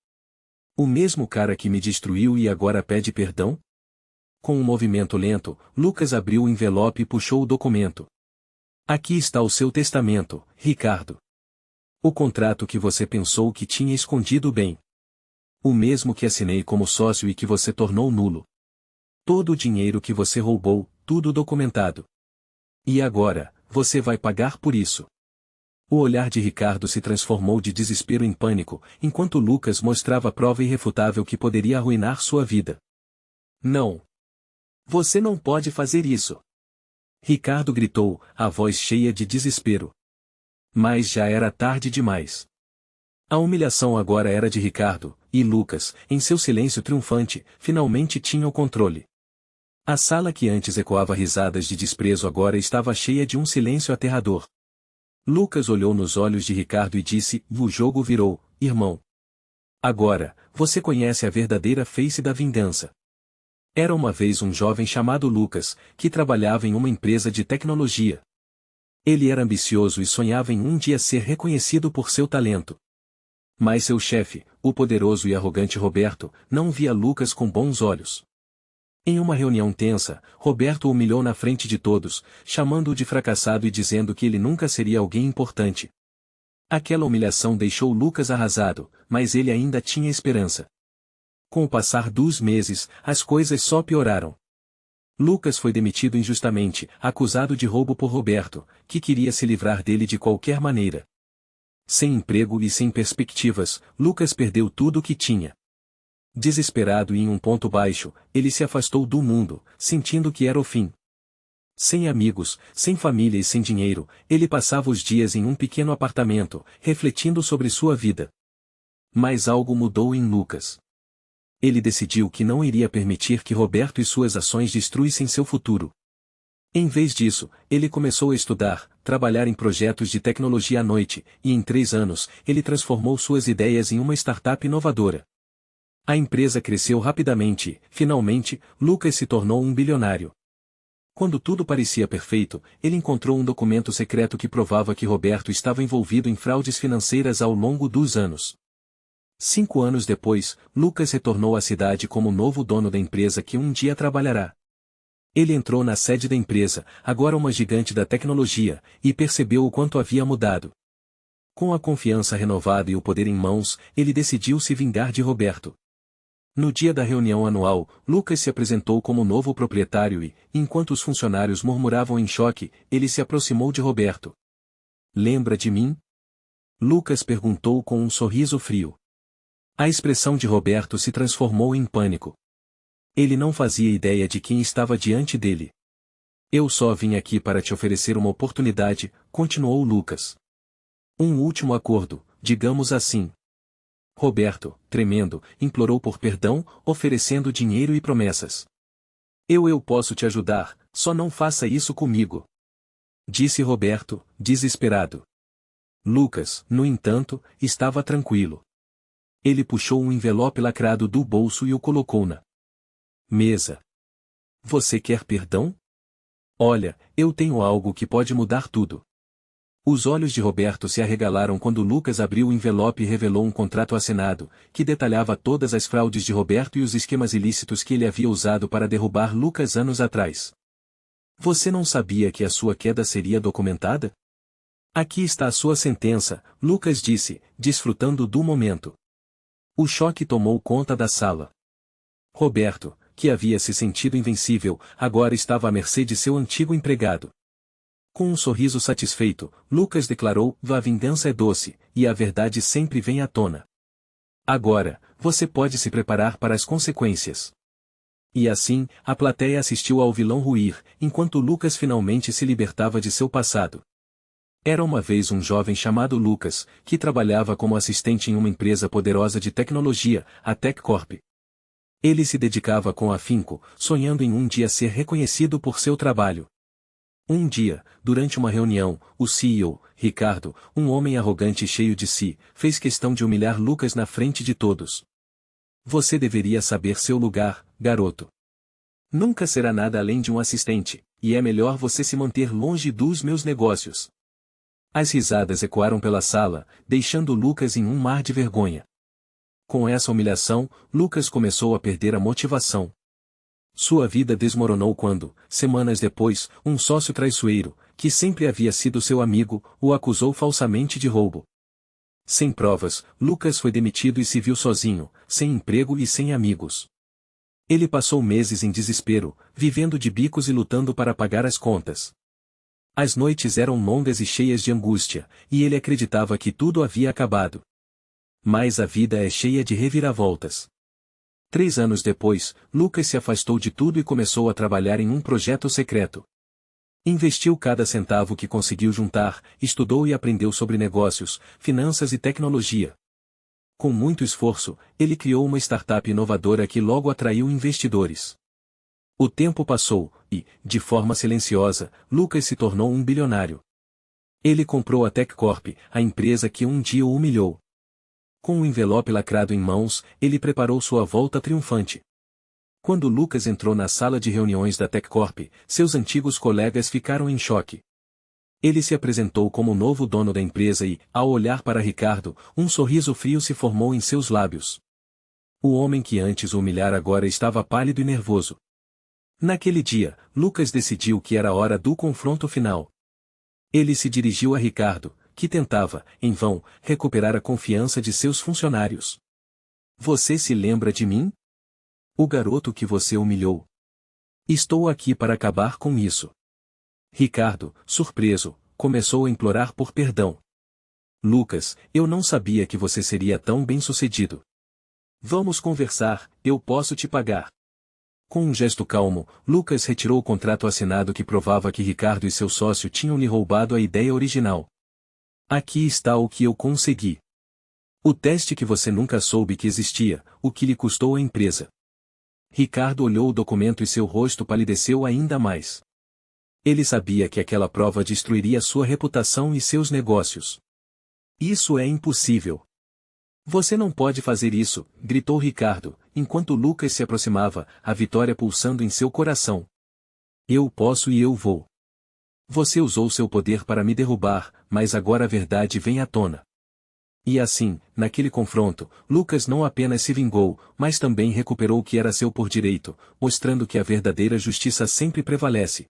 O mesmo cara que me destruiu e agora pede perdão?" Com um movimento lento, Lucas abriu o envelope e puxou o documento. "Aqui está o seu testamento, Ricardo. O contrato que você pensou que tinha escondido bem. O mesmo que assinei como sócio e que você tornou nulo. Todo o dinheiro que você roubou, tudo documentado. E agora, você vai pagar por isso." O olhar de Ricardo se transformou de desespero em pânico, enquanto Lucas mostrava prova irrefutável que poderia arruinar sua vida. "Não. Você não pode fazer isso." Ricardo gritou, a voz cheia de desespero. Mas já era tarde demais. A humilhação agora era de Ricardo, e Lucas, em seu silêncio triunfante, finalmente tinha o controle. A sala que antes ecoava risadas de desprezo agora estava cheia de um silêncio aterrador. Lucas olhou nos olhos de Ricardo e disse: "O jogo virou, irmão. Agora, você conhece a verdadeira face da vingança." Era uma vez um jovem chamado Lucas, que trabalhava em uma empresa de tecnologia. Ele era ambicioso e sonhava em um dia ser reconhecido por seu talento. Mas seu chefe, o poderoso e arrogante Roberto, não via Lucas com bons olhos. Em uma reunião tensa, Roberto o humilhou na frente de todos, chamando-o de fracassado e dizendo que ele nunca seria alguém importante. Aquela humilhação deixou Lucas arrasado, mas ele ainda tinha esperança. Com o passar dos meses, as coisas só pioraram. Lucas foi demitido injustamente, acusado de roubo por Roberto, que queria se livrar dele de qualquer maneira. Sem emprego e sem perspectivas, Lucas perdeu tudo o que tinha. Desesperado e em um ponto baixo, ele se afastou do mundo, sentindo que era o fim. Sem amigos, sem família e sem dinheiro, ele passava os dias em um pequeno apartamento, refletindo sobre sua vida. Mas algo mudou em Lucas. Ele decidiu que não iria permitir que Roberto e suas ações destruíssem seu futuro. Em vez disso, ele começou a estudar, trabalhar em projetos de tecnologia à noite, e em 3 anos, ele transformou suas ideias em uma startup inovadora. A empresa cresceu rapidamente e, finalmente, Lucas se tornou um bilionário. Quando tudo parecia perfeito, ele encontrou um documento secreto que provava que Roberto estava envolvido em fraudes financeiras ao longo dos anos. 5 anos depois, Lucas retornou à cidade como novo dono da empresa que um dia trabalhará. Ele entrou na sede da empresa, agora uma gigante da tecnologia, e percebeu o quanto havia mudado. Com a confiança renovada e o poder em mãos, ele decidiu se vingar de Roberto. No dia da reunião anual, Lucas se apresentou como novo proprietário e, enquanto os funcionários murmuravam em choque, ele se aproximou de Roberto. "Lembra de mim?" Lucas perguntou com um sorriso frio. A expressão de Roberto se transformou em pânico. Ele não fazia ideia de quem estava diante dele. "Eu só vim aqui para te oferecer uma oportunidade", continuou Lucas. "Um último acordo, digamos assim." Roberto, tremendo, implorou por perdão, oferecendo dinheiro e promessas. Eu posso te ajudar, só não faça isso comigo", disse Roberto, desesperado. Lucas, no entanto, estava tranquilo. Ele puxou um envelope lacrado do bolso e o colocou na mesa. "Você quer perdão? Olha, eu tenho algo que pode mudar tudo." Os olhos de Roberto se arregalaram quando Lucas abriu o envelope e revelou um contrato assinado, que detalhava todas as fraudes de Roberto e os esquemas ilícitos que ele havia usado para derrubar Lucas anos atrás. "Você não sabia que a sua queda seria documentada?" Aqui está a sua sentença, Lucas disse, desfrutando do momento. O choque tomou conta da sala. Roberto, que havia se sentido invencível, agora estava à mercê de seu antigo empregado. Com um sorriso satisfeito, Lucas declarou: a vingança é doce, e a verdade sempre vem à tona. Agora, você pode se preparar para as consequências. E assim, a plateia assistiu ao vilão ruir, enquanto Lucas finalmente se libertava de seu passado. Era uma vez um jovem chamado Lucas, que trabalhava como assistente em uma empresa poderosa de tecnologia, a TechCorp. Ele se dedicava com afinco, sonhando em um dia ser reconhecido por seu trabalho. Um dia, durante uma reunião, o CEO, Ricardo, um homem arrogante e cheio de si, fez questão de humilhar Lucas na frente de todos. Você deveria saber seu lugar, garoto. Nunca será nada além de um assistente, e é melhor você se manter longe dos meus negócios. As risadas ecoaram pela sala, deixando Lucas em um mar de vergonha. Com essa humilhação, Lucas começou a perder a motivação. Sua vida desmoronou quando, semanas depois, um sócio traiçoeiro, que sempre havia sido seu amigo, o acusou falsamente de roubo. Sem provas, Lucas foi demitido e se viu sozinho, sem emprego e sem amigos. Ele passou meses em desespero, vivendo de bicos e lutando para pagar as contas. As noites eram longas e cheias de angústia, e ele acreditava que tudo havia acabado. Mas a vida é cheia de reviravoltas. 3 anos depois, Lucas se afastou de tudo e começou a trabalhar em um projeto secreto. Investiu cada centavo que conseguiu juntar, estudou e aprendeu sobre negócios, finanças e tecnologia. Com muito esforço, ele criou uma startup inovadora que logo atraiu investidores. O tempo passou, e, de forma silenciosa, Lucas se tornou um bilionário. Ele comprou a TechCorp, a empresa que um dia o humilhou. Com o envelope lacrado em mãos, ele preparou sua volta triunfante. Quando Lucas entrou na sala de reuniões da TechCorp, seus antigos colegas ficaram em choque. Ele se apresentou como o novo dono da empresa e, ao olhar para Ricardo, um sorriso frio se formou em seus lábios. O homem que antes o humilhara agora estava pálido e nervoso. Naquele dia, Lucas decidiu que era hora do confronto final. Ele se dirigiu a Ricardo, que tentava, em vão, recuperar a confiança de seus funcionários. Você se lembra de mim? O garoto que você humilhou. Estou aqui para acabar com isso. Ricardo, surpreso, começou a implorar por perdão. Lucas, eu não sabia que você seria tão bem-sucedido. Vamos conversar, eu posso te pagar. Com um gesto calmo, Lucas retirou o contrato assinado que provava que Ricardo e seu sócio tinham lhe roubado a ideia original. Aqui está o que eu consegui. O teste que você nunca soube que existia, o que lhe custou a empresa. Ricardo olhou o documento e seu rosto palideceu ainda mais. Ele sabia que aquela prova destruiria sua reputação e seus negócios. Isso é impossível. Você não pode fazer isso, gritou Ricardo, enquanto Lucas se aproximava, a vitória pulsando em seu coração. Eu posso e eu vou. Você usou seu poder para me derrubar, mas agora a verdade vem à tona. E assim, naquele confronto, Lucas não apenas se vingou, mas também recuperou o que era seu por direito, mostrando que a verdadeira justiça sempre prevalece.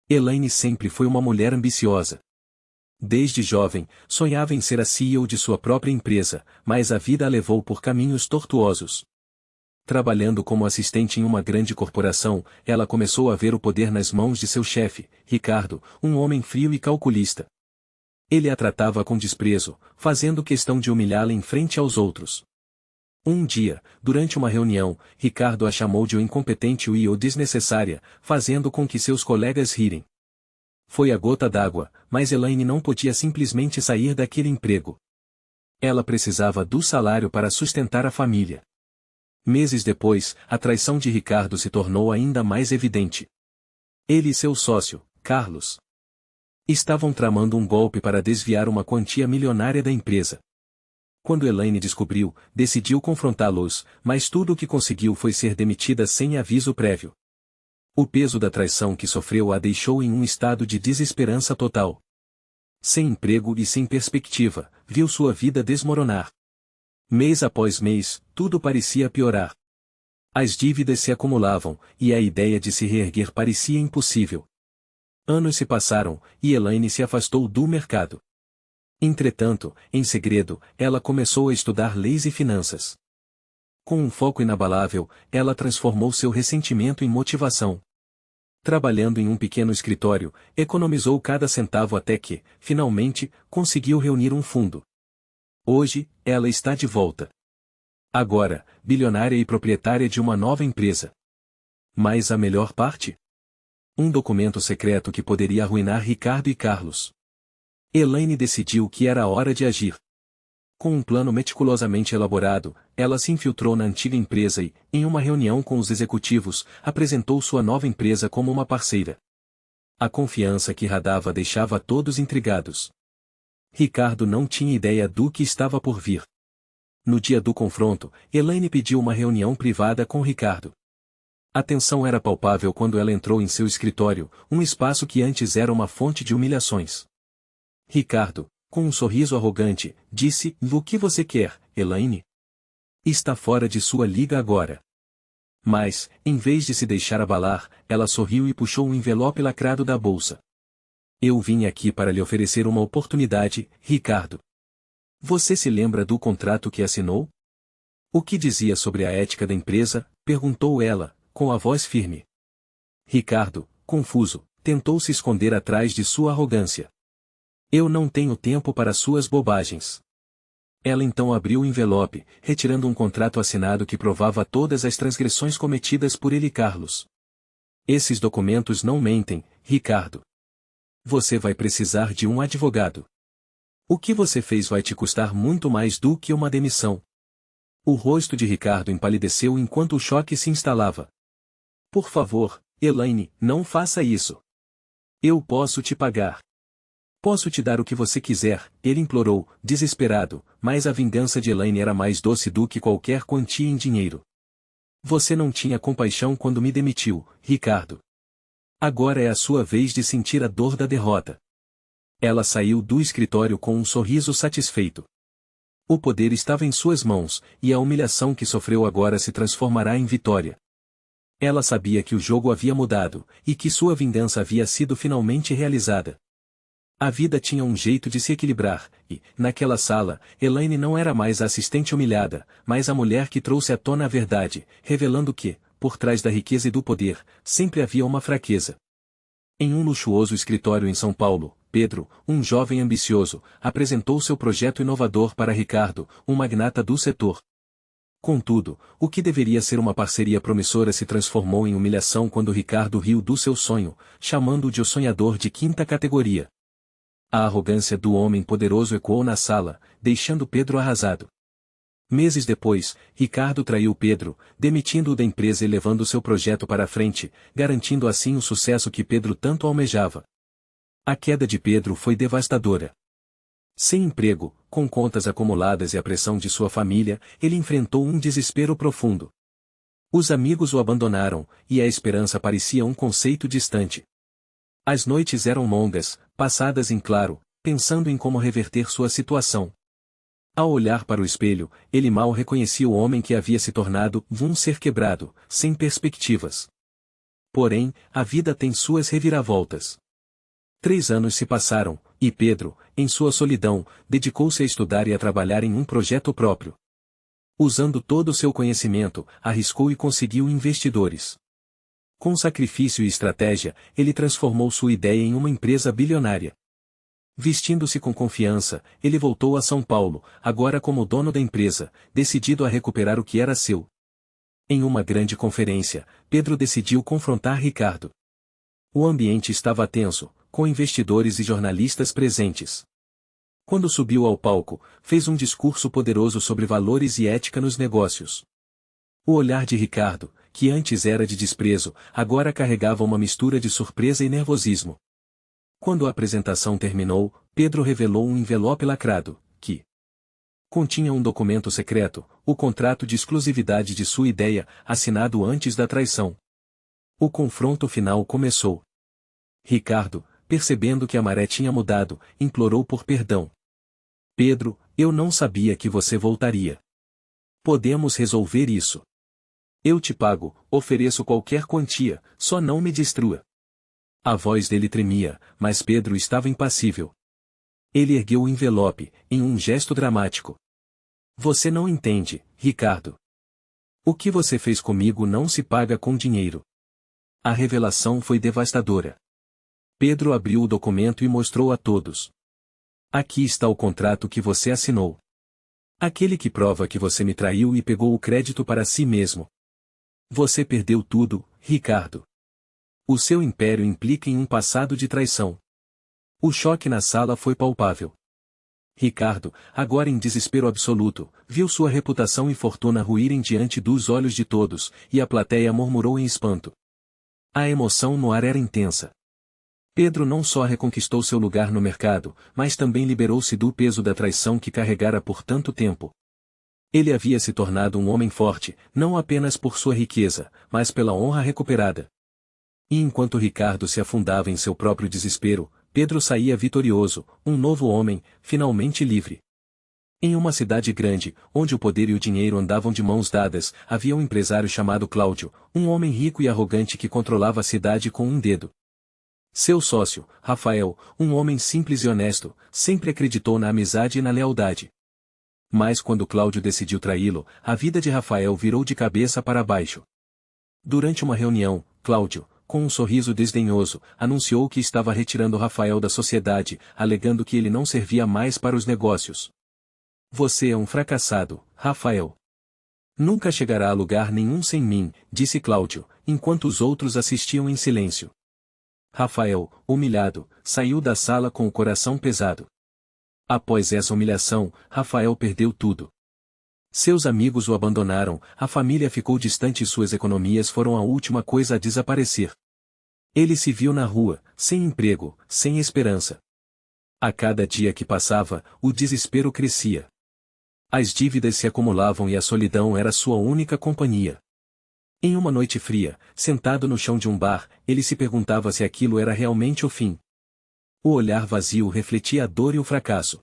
Elaine sempre foi uma mulher ambiciosa. Desde jovem, sonhava em ser a CEO de sua própria empresa, mas a vida a levou por caminhos tortuosos. Trabalhando como assistente em uma grande corporação, ela começou a ver o poder nas mãos de seu chefe, Ricardo, um homem frio e calculista. Ele a tratava com desprezo, fazendo questão de humilhá-la em frente aos outros. Um dia, durante uma reunião, Ricardo a chamou de o incompetente e o desnecessária, fazendo com que seus colegas rirem. Foi a gota d'água, mas Elaine não podia simplesmente sair daquele emprego. Ela precisava do salário para sustentar a família. Meses depois, a traição de Ricardo se tornou ainda mais evidente. Ele e seu sócio, Carlos, estavam tramando um golpe para desviar uma quantia milionária da empresa. Quando Elaine descobriu, decidiu confrontá-los, mas tudo o que conseguiu foi ser demitida sem aviso prévio. O peso da traição que sofreu a deixou em um estado de desesperança total. Sem emprego e sem perspectiva, viu sua vida desmoronar. Mês após mês, tudo parecia piorar. As dívidas se acumulavam, e a ideia de se reerguer parecia impossível. Anos se passaram, e Elaine se afastou do mercado. Entretanto, em segredo, ela começou a estudar leis e finanças. Com um foco inabalável, ela transformou seu ressentimento em motivação. Trabalhando em um pequeno escritório, economizou cada centavo até que, finalmente, conseguiu reunir um fundo. Hoje, ela está de volta. Agora, bilionária e proprietária de uma nova empresa. Mas a melhor parte? Um documento secreto que poderia arruinar Ricardo e Carlos. Elaine decidiu que era a hora de agir. Com um plano meticulosamente elaborado, ela se infiltrou na antiga empresa e, em uma reunião com os executivos, apresentou sua nova empresa como uma parceira. A confiança que irradiava deixava todos intrigados. Ricardo não tinha ideia do que estava por vir. No dia do confronto, Elaine pediu uma reunião privada com Ricardo. A tensão era palpável quando ela entrou em seu escritório, um espaço que antes era uma fonte de humilhações. Ricardo, com um sorriso arrogante, disse: "O que você quer, Elaine? Está fora de sua liga agora." Mas, em vez de se deixar abalar, ela sorriu e puxou um envelope lacrado da bolsa. "Eu vim aqui para lhe oferecer uma oportunidade, Ricardo. Você se lembra do contrato que assinou?" "O que dizia sobre a ética da empresa?" perguntou ela, com a voz firme. Ricardo, confuso, tentou se esconder atrás de sua arrogância. "Eu não tenho tempo para suas bobagens." Ela então abriu o envelope, retirando um contrato assinado que provava todas as transgressões cometidas por ele e Carlos. "Esses documentos não mentem, Ricardo. Você vai precisar de um advogado. O que você fez vai te custar muito mais do que uma demissão." O rosto de Ricardo empalideceu enquanto o choque se instalava. "Por favor, Elaine, não faça isso. Eu posso te pagar. Posso te dar o que você quiser", ele implorou, desesperado, mas a vingança de Elaine era mais doce do que qualquer quantia em dinheiro. "Você não tinha compaixão quando me demitiu, Ricardo. Agora é a sua vez de sentir a dor da derrota." Ela saiu do escritório com um sorriso satisfeito. O poder estava em suas mãos, e a humilhação que sofreu agora se transformará em vitória. Ela sabia que o jogo havia mudado, e que sua vingança havia sido finalmente realizada. A vida tinha um jeito de se equilibrar, e, naquela sala, Elaine não era mais a assistente humilhada, mas a mulher que trouxe à tona a verdade, revelando que, por trás da riqueza e do poder, sempre havia uma fraqueza. Em um luxuoso escritório em São Paulo, Pedro, um jovem ambicioso, apresentou seu projeto inovador para Ricardo, um magnata do setor. Contudo, o que deveria ser uma parceria promissora se transformou em humilhação quando Ricardo riu do seu sonho, chamando-o de o sonhador de quinta categoria. A arrogância do homem poderoso ecoou na sala, deixando Pedro arrasado. Meses depois, Ricardo traiu Pedro, demitindo-o da empresa e levando seu projeto para a frente, garantindo assim o sucesso que Pedro tanto almejava. A queda de Pedro foi devastadora. Sem emprego, com contas acumuladas e a pressão de sua família, ele enfrentou um desespero profundo. Os amigos o abandonaram, e a esperança parecia um conceito distante. As noites eram longas, passadas em claro, pensando em como reverter sua situação. Ao olhar para o espelho, ele mal reconhecia o homem que havia se tornado, um ser quebrado, sem perspectivas. Porém, a vida tem suas reviravoltas. 3 anos se passaram, e Pedro, em sua solidão, dedicou-se a estudar e a trabalhar em um projeto próprio. Usando todo o seu conhecimento, arriscou e conseguiu investidores. Com sacrifício e estratégia, ele transformou sua ideia em uma empresa bilionária. Vestindo-se com confiança, ele voltou a São Paulo, agora como dono da empresa, decidido a recuperar o que era seu. Em uma grande conferência, Pedro decidiu confrontar Ricardo. O ambiente estava tenso, com investidores e jornalistas presentes. Quando subiu ao palco, fez um discurso poderoso sobre valores e ética nos negócios. O olhar de Ricardo, que antes era de desprezo, agora carregava uma mistura de surpresa e nervosismo. Quando a apresentação terminou, Pedro revelou um envelope lacrado, que continha um documento secreto, o contrato de exclusividade de sua ideia, assinado antes da traição. O confronto final começou. Ricardo, percebendo que a maré tinha mudado, implorou por perdão. "Pedro, eu não sabia que você voltaria. Podemos resolver isso. Eu te pago, ofereço qualquer quantia, só não me destrua." A voz dele tremia, mas Pedro estava impassível. Ele ergueu o envelope, em um gesto dramático. Você não entende, Ricardo. O que você fez comigo não se paga com dinheiro. A revelação foi devastadora. Pedro abriu o documento e mostrou a todos. Aqui está o contrato que você assinou. Aquele que prova que você me traiu e pegou o crédito para si mesmo. Você perdeu tudo, Ricardo. O seu império implica em um passado de traição. O choque na sala foi palpável. Ricardo, agora em desespero absoluto, viu sua reputação e fortuna ruírem diante dos olhos de todos, e a plateia murmurou em espanto. A emoção no ar era intensa. Pedro não só reconquistou seu lugar no mercado, mas também liberou-se do peso da traição que carregara por tanto tempo. Ele havia se tornado um homem forte, não apenas por sua riqueza, mas pela honra recuperada. E enquanto Ricardo se afundava em seu próprio desespero, Pedro saía vitorioso, um novo homem, finalmente livre. Em uma cidade grande, onde o poder e o dinheiro andavam de mãos dadas, havia um empresário chamado Cláudio, um homem rico e arrogante que controlava a cidade com um dedo. Seu sócio, Rafael, um homem simples e honesto, sempre acreditou na amizade e na lealdade. Mas quando Cláudio decidiu traí-lo, a vida de Rafael virou de cabeça para baixo. Durante uma reunião, Cláudio, com um sorriso desdenhoso, anunciou que estava retirando Rafael da sociedade, alegando que ele não servia mais para os negócios. Você é um fracassado, Rafael. Nunca chegará a lugar nenhum sem mim, disse Cláudio, enquanto os outros assistiam em silêncio. Rafael, humilhado, saiu da sala com o coração pesado. Após essa humilhação, Rafael perdeu tudo. Seus amigos o abandonaram, a família ficou distante e suas economias foram a última coisa a desaparecer. Ele se viu na rua, sem emprego, sem esperança. A cada dia que passava, o desespero crescia. As dívidas se acumulavam e a solidão era sua única companhia. Em uma noite fria, sentado no chão de um bar, ele se perguntava se aquilo era realmente o fim. O olhar vazio refletia a dor e o fracasso.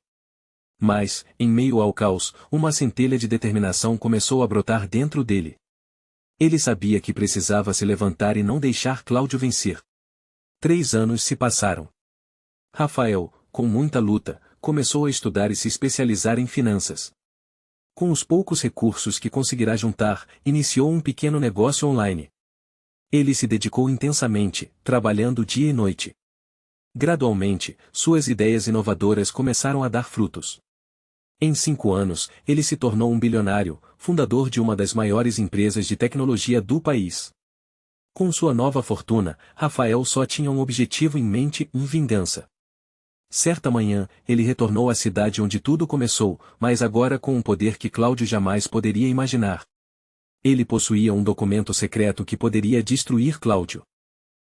Mas, em meio ao caos, uma centelha de determinação começou a brotar dentro dele. Ele sabia que precisava se levantar e não deixar Cláudio vencer. 3 anos se passaram. Rafael, com muita luta, começou a estudar e se especializar em finanças. Com os poucos recursos que conseguirá juntar, iniciou um pequeno negócio online. Ele se dedicou intensamente, trabalhando dia e noite. Gradualmente, suas ideias inovadoras começaram a dar frutos. Em 5 anos, ele se tornou um bilionário, fundador de uma das maiores empresas de tecnologia do país. Com sua nova fortuna, Rafael só tinha um objetivo em mente: vingança. Certa manhã, ele retornou à cidade onde tudo começou, mas agora com um poder que Cláudio jamais poderia imaginar. Ele possuía um documento secreto que poderia destruir Cláudio.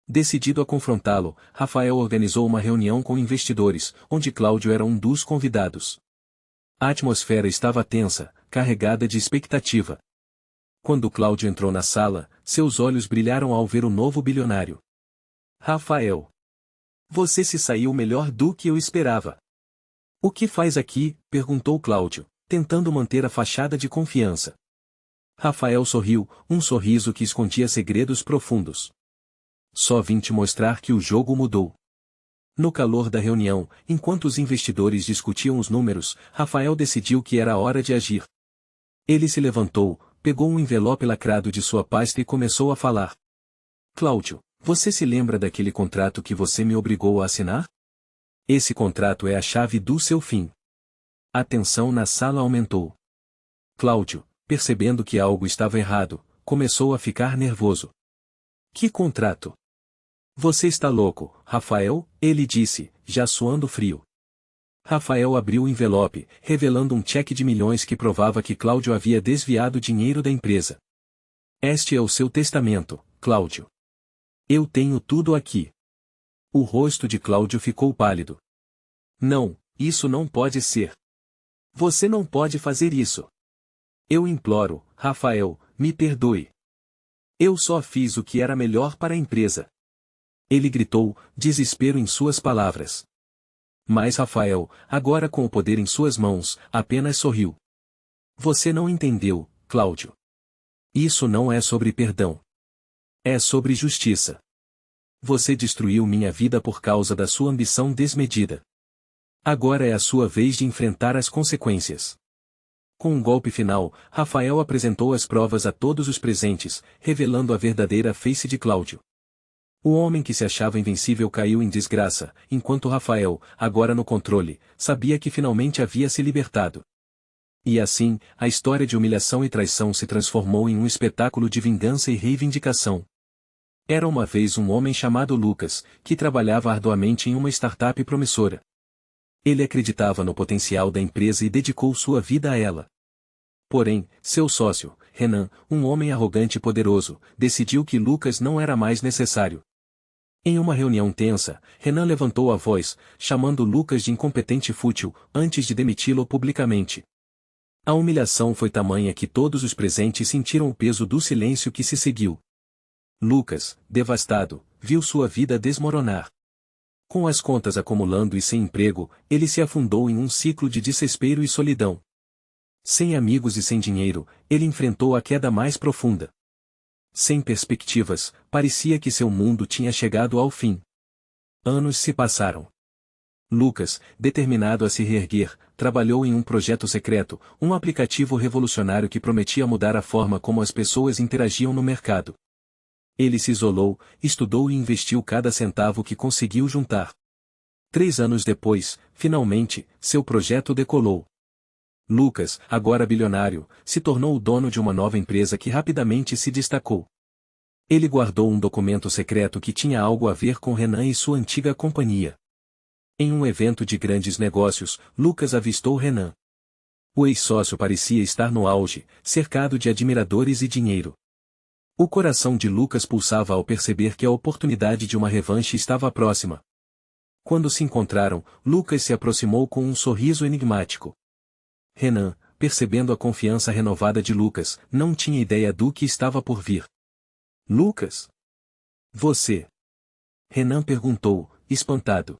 Decidido a confrontá-lo, Rafael organizou uma reunião com investidores, onde Cláudio era um dos convidados. A atmosfera estava tensa, carregada de expectativa. Quando Cláudio entrou na sala, seus olhos brilharam ao ver o novo bilionário. Rafael. Você se saiu melhor do que eu esperava. O que faz aqui? Perguntou Cláudio, tentando manter a fachada de confiança. Rafael sorriu, um sorriso que escondia segredos profundos. Só vim te mostrar que o jogo mudou. No calor da reunião, enquanto os investidores discutiam os números, Rafael decidiu que era hora de agir. Ele se levantou, pegou um envelope lacrado de sua pasta e começou a falar. Cláudio, você se lembra daquele contrato que você me obrigou a assinar? Esse contrato é a chave do seu fim. A tensão na sala aumentou. Cláudio, percebendo que algo estava errado, começou a ficar nervoso. Que contrato? Você está louco, Rafael, ele disse, já suando frio. Rafael abriu o envelope, revelando um cheque de milhões que provava que Cláudio havia desviado dinheiro da empresa. Este é o seu testamento, Cláudio. Eu tenho tudo aqui. O rosto de Cláudio ficou pálido. Não, isso não pode ser. Você não pode fazer isso. Eu imploro, Rafael, me perdoe. Eu só fiz o que era melhor para a empresa. Ele gritou, desespero em suas palavras. Mas Rafael, agora com o poder em suas mãos, apenas sorriu. Você não entendeu, Cláudio. Isso não é sobre perdão. É sobre justiça. Você destruiu minha vida por causa da sua ambição desmedida. Agora é a sua vez de enfrentar as consequências. Com um golpe final, Rafael apresentou as provas a todos os presentes, revelando a verdadeira face de Cláudio. O homem que se achava invencível caiu em desgraça, enquanto Rafael, agora no controle, sabia que finalmente havia se libertado. E assim, a história de humilhação e traição se transformou em um espetáculo de vingança e reivindicação. Era uma vez um homem chamado Lucas, que trabalhava arduamente em uma startup promissora. Ele acreditava no potencial da empresa e dedicou sua vida a ela. Porém, seu sócio, Renan, um homem arrogante e poderoso, decidiu que Lucas não era mais necessário. Em uma reunião tensa, Renan levantou a voz, chamando Lucas de incompetente e fútil, antes de demiti-lo publicamente. A humilhação foi tamanha que todos os presentes sentiram o peso do silêncio que se seguiu. Lucas, devastado, viu sua vida desmoronar. Com as contas acumulando e sem emprego, ele se afundou em um ciclo de desespero e solidão. Sem amigos e sem dinheiro, ele enfrentou a queda mais profunda. Sem perspectivas, parecia que seu mundo tinha chegado ao fim. Anos se passaram. Lucas, determinado a se reerguer, trabalhou em um projeto secreto, um aplicativo revolucionário que prometia mudar a forma como as pessoas interagiam no mercado. Ele se isolou, estudou e investiu cada centavo que conseguiu juntar. 3 anos depois, finalmente, seu projeto decolou. Lucas, agora bilionário, se tornou o dono de uma nova empresa que rapidamente se destacou. Ele guardou um documento secreto que tinha algo a ver com Renan e sua antiga companhia. Em um evento de grandes negócios, Lucas avistou Renan. O ex-sócio parecia estar no auge, cercado de admiradores e dinheiro. O coração de Lucas pulsava ao perceber que a oportunidade de uma revanche estava próxima. Quando se encontraram, Lucas se aproximou com um sorriso enigmático. Renan, percebendo a confiança renovada de Lucas, não tinha ideia do que estava por vir. Lucas? Você? Renan perguntou, espantado.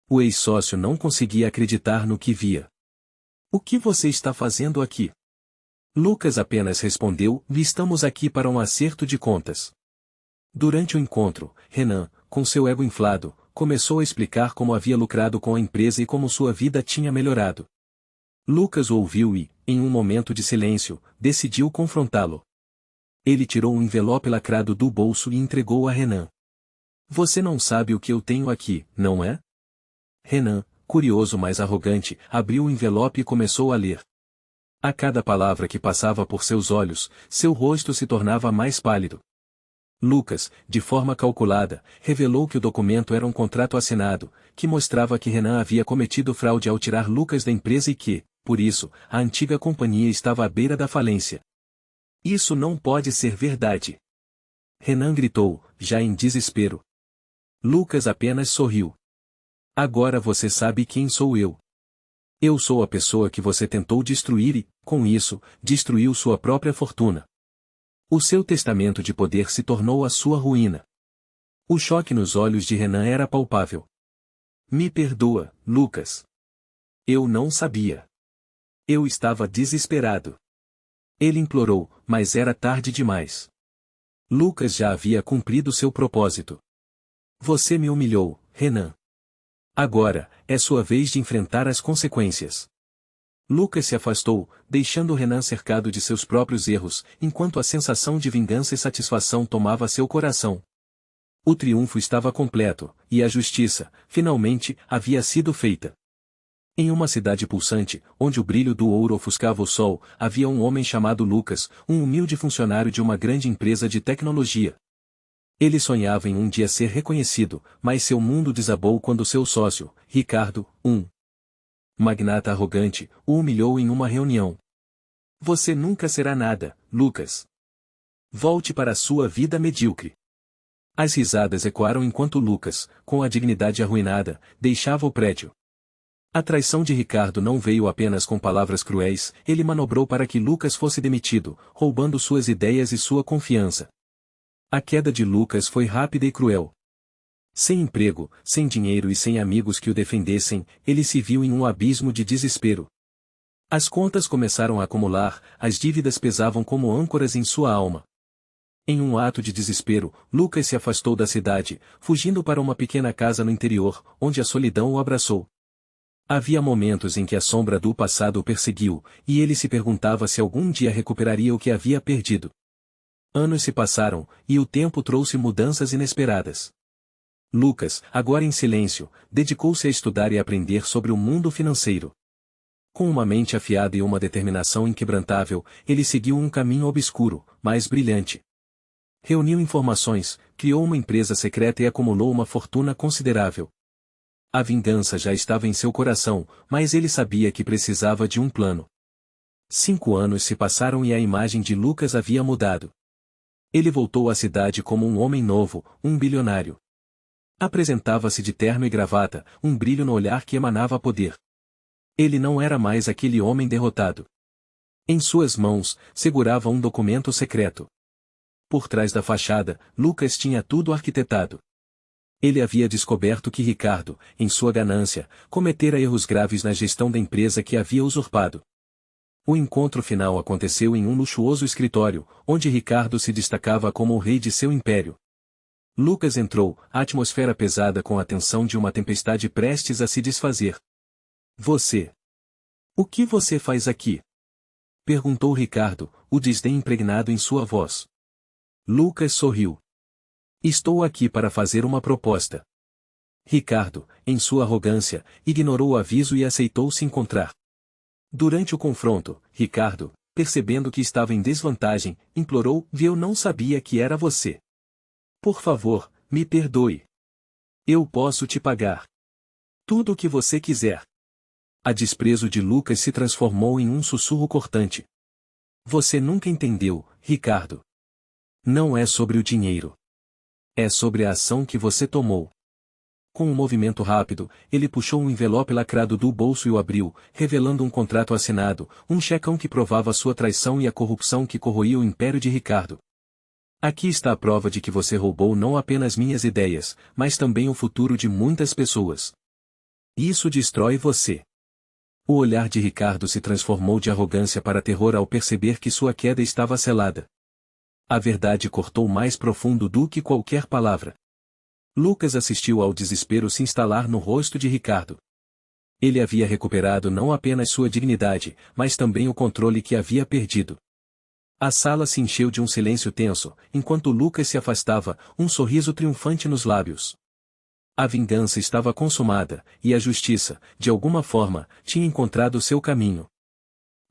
O ex-sócio não conseguia acreditar no que via. O que você está fazendo aqui? Lucas apenas respondeu, estamos aqui para um acerto de contas. Durante o encontro, Renan, com seu ego inflado, começou a explicar como havia lucrado com a empresa e como sua vida tinha melhorado. Lucas o ouviu e, em um momento de silêncio, decidiu confrontá-lo. Ele tirou um envelope lacrado do bolso e entregou a Renan. Você não sabe o que eu tenho aqui, não é? Renan, curioso mas arrogante, abriu o envelope e começou a ler. A cada palavra que passava por seus olhos, seu rosto se tornava mais pálido. Lucas, de forma calculada, revelou que o documento era um contrato assinado, que mostrava que Renan havia cometido fraude ao tirar Lucas da empresa e que, por isso, a antiga companhia estava à beira da falência. Isso não pode ser verdade! Renan gritou, já em desespero. Lucas apenas sorriu. Agora você sabe quem sou eu. Eu sou a pessoa que você tentou destruir e, com isso, destruiu sua própria fortuna. O seu testamento de poder se tornou a sua ruína. O choque nos olhos de Renan era palpável. Me perdoa, Lucas. Eu não sabia. Eu estava desesperado. Ele implorou, mas era tarde demais. Lucas já havia cumprido seu propósito. Você me humilhou, Renan. Agora, é sua vez de enfrentar as consequências. Lucas se afastou, deixando Renan cercado de seus próprios erros, enquanto a sensação de vingança e satisfação tomava seu coração. O triunfo estava completo, e a justiça, finalmente, havia sido feita. Em uma cidade pulsante, onde o brilho do ouro ofuscava o sol, havia um homem chamado Lucas, um humilde funcionário de uma grande empresa de tecnologia. Ele sonhava em um dia ser reconhecido, mas seu mundo desabou quando seu sócio, Ricardo, um magnata arrogante, o humilhou em uma reunião. Você nunca será nada, Lucas. Volte para a sua vida medíocre. As risadas ecoaram enquanto Lucas, com a dignidade arruinada, deixava o prédio. A traição de Ricardo não veio apenas com palavras cruéis, ele manobrou para que Lucas fosse demitido, roubando suas ideias e sua confiança. A queda de Lucas foi rápida e cruel. Sem emprego, sem dinheiro e sem amigos que o defendessem, ele se viu em um abismo de desespero. As contas começaram a acumular, as dívidas pesavam como âncoras em sua alma. Em um ato de desespero, Lucas se afastou da cidade, fugindo para uma pequena casa no interior, onde a solidão o abraçou. Havia momentos em que a sombra do passado o perseguiu, e ele se perguntava se algum dia recuperaria o que havia perdido. Anos se passaram, e o tempo trouxe mudanças inesperadas. Lucas, agora em silêncio, dedicou-se a estudar e aprender sobre o mundo financeiro. Com uma mente afiada e uma determinação inquebrantável, ele seguiu um caminho obscuro, mas brilhante. Reuniu informações, criou uma empresa secreta e acumulou uma fortuna considerável. A vingança já estava em seu coração, mas ele sabia que precisava de um plano. 5 anos se passaram e a imagem de Lucas havia mudado. Ele voltou à cidade como um homem novo, um bilionário. Apresentava-se de terno e gravata, um brilho no olhar que emanava poder. Ele não era mais aquele homem derrotado. Em suas mãos, segurava um documento secreto. Por trás da fachada, Lucas tinha tudo arquitetado. Ele havia descoberto que Ricardo, em sua ganância, cometera erros graves na gestão da empresa que havia usurpado. O encontro final aconteceu em um luxuoso escritório, onde Ricardo se destacava como o rei de seu império. Lucas entrou, a atmosfera pesada com a tensão de uma tempestade prestes a se desfazer. Você. O que você faz aqui? Perguntou Ricardo, o desdém impregnado em sua voz. Lucas sorriu. Estou aqui para fazer uma proposta. Ricardo, em sua arrogância, ignorou o aviso e aceitou se encontrar. Durante o confronto, Ricardo, percebendo que estava em desvantagem, implorou: eu não sabia que era você. Por favor, me perdoe. Eu posso te pagar tudo o que você quiser. A desprezo de Lucas se transformou em um sussurro cortante. Você nunca entendeu, Ricardo. Não é sobre o dinheiro. É sobre a ação que você tomou. Com um movimento rápido, ele puxou um envelope lacrado do bolso e o abriu, revelando um contrato assinado, um checão que provava sua traição e a corrupção que corroía o império de Ricardo. Aqui está a prova de que você roubou não apenas minhas ideias, mas também o futuro de muitas pessoas. Isso destrói você. O olhar de Ricardo se transformou de arrogância para terror ao perceber que sua queda estava selada. A verdade cortou mais profundo do que qualquer palavra. Lucas assistiu ao desespero se instalar no rosto de Ricardo. Ele havia recuperado não apenas sua dignidade, mas também o controle que havia perdido. A sala se encheu de um silêncio tenso, enquanto Lucas se afastava, um sorriso triunfante nos lábios. A vingança estava consumada, e a justiça, de alguma forma, tinha encontrado seu caminho.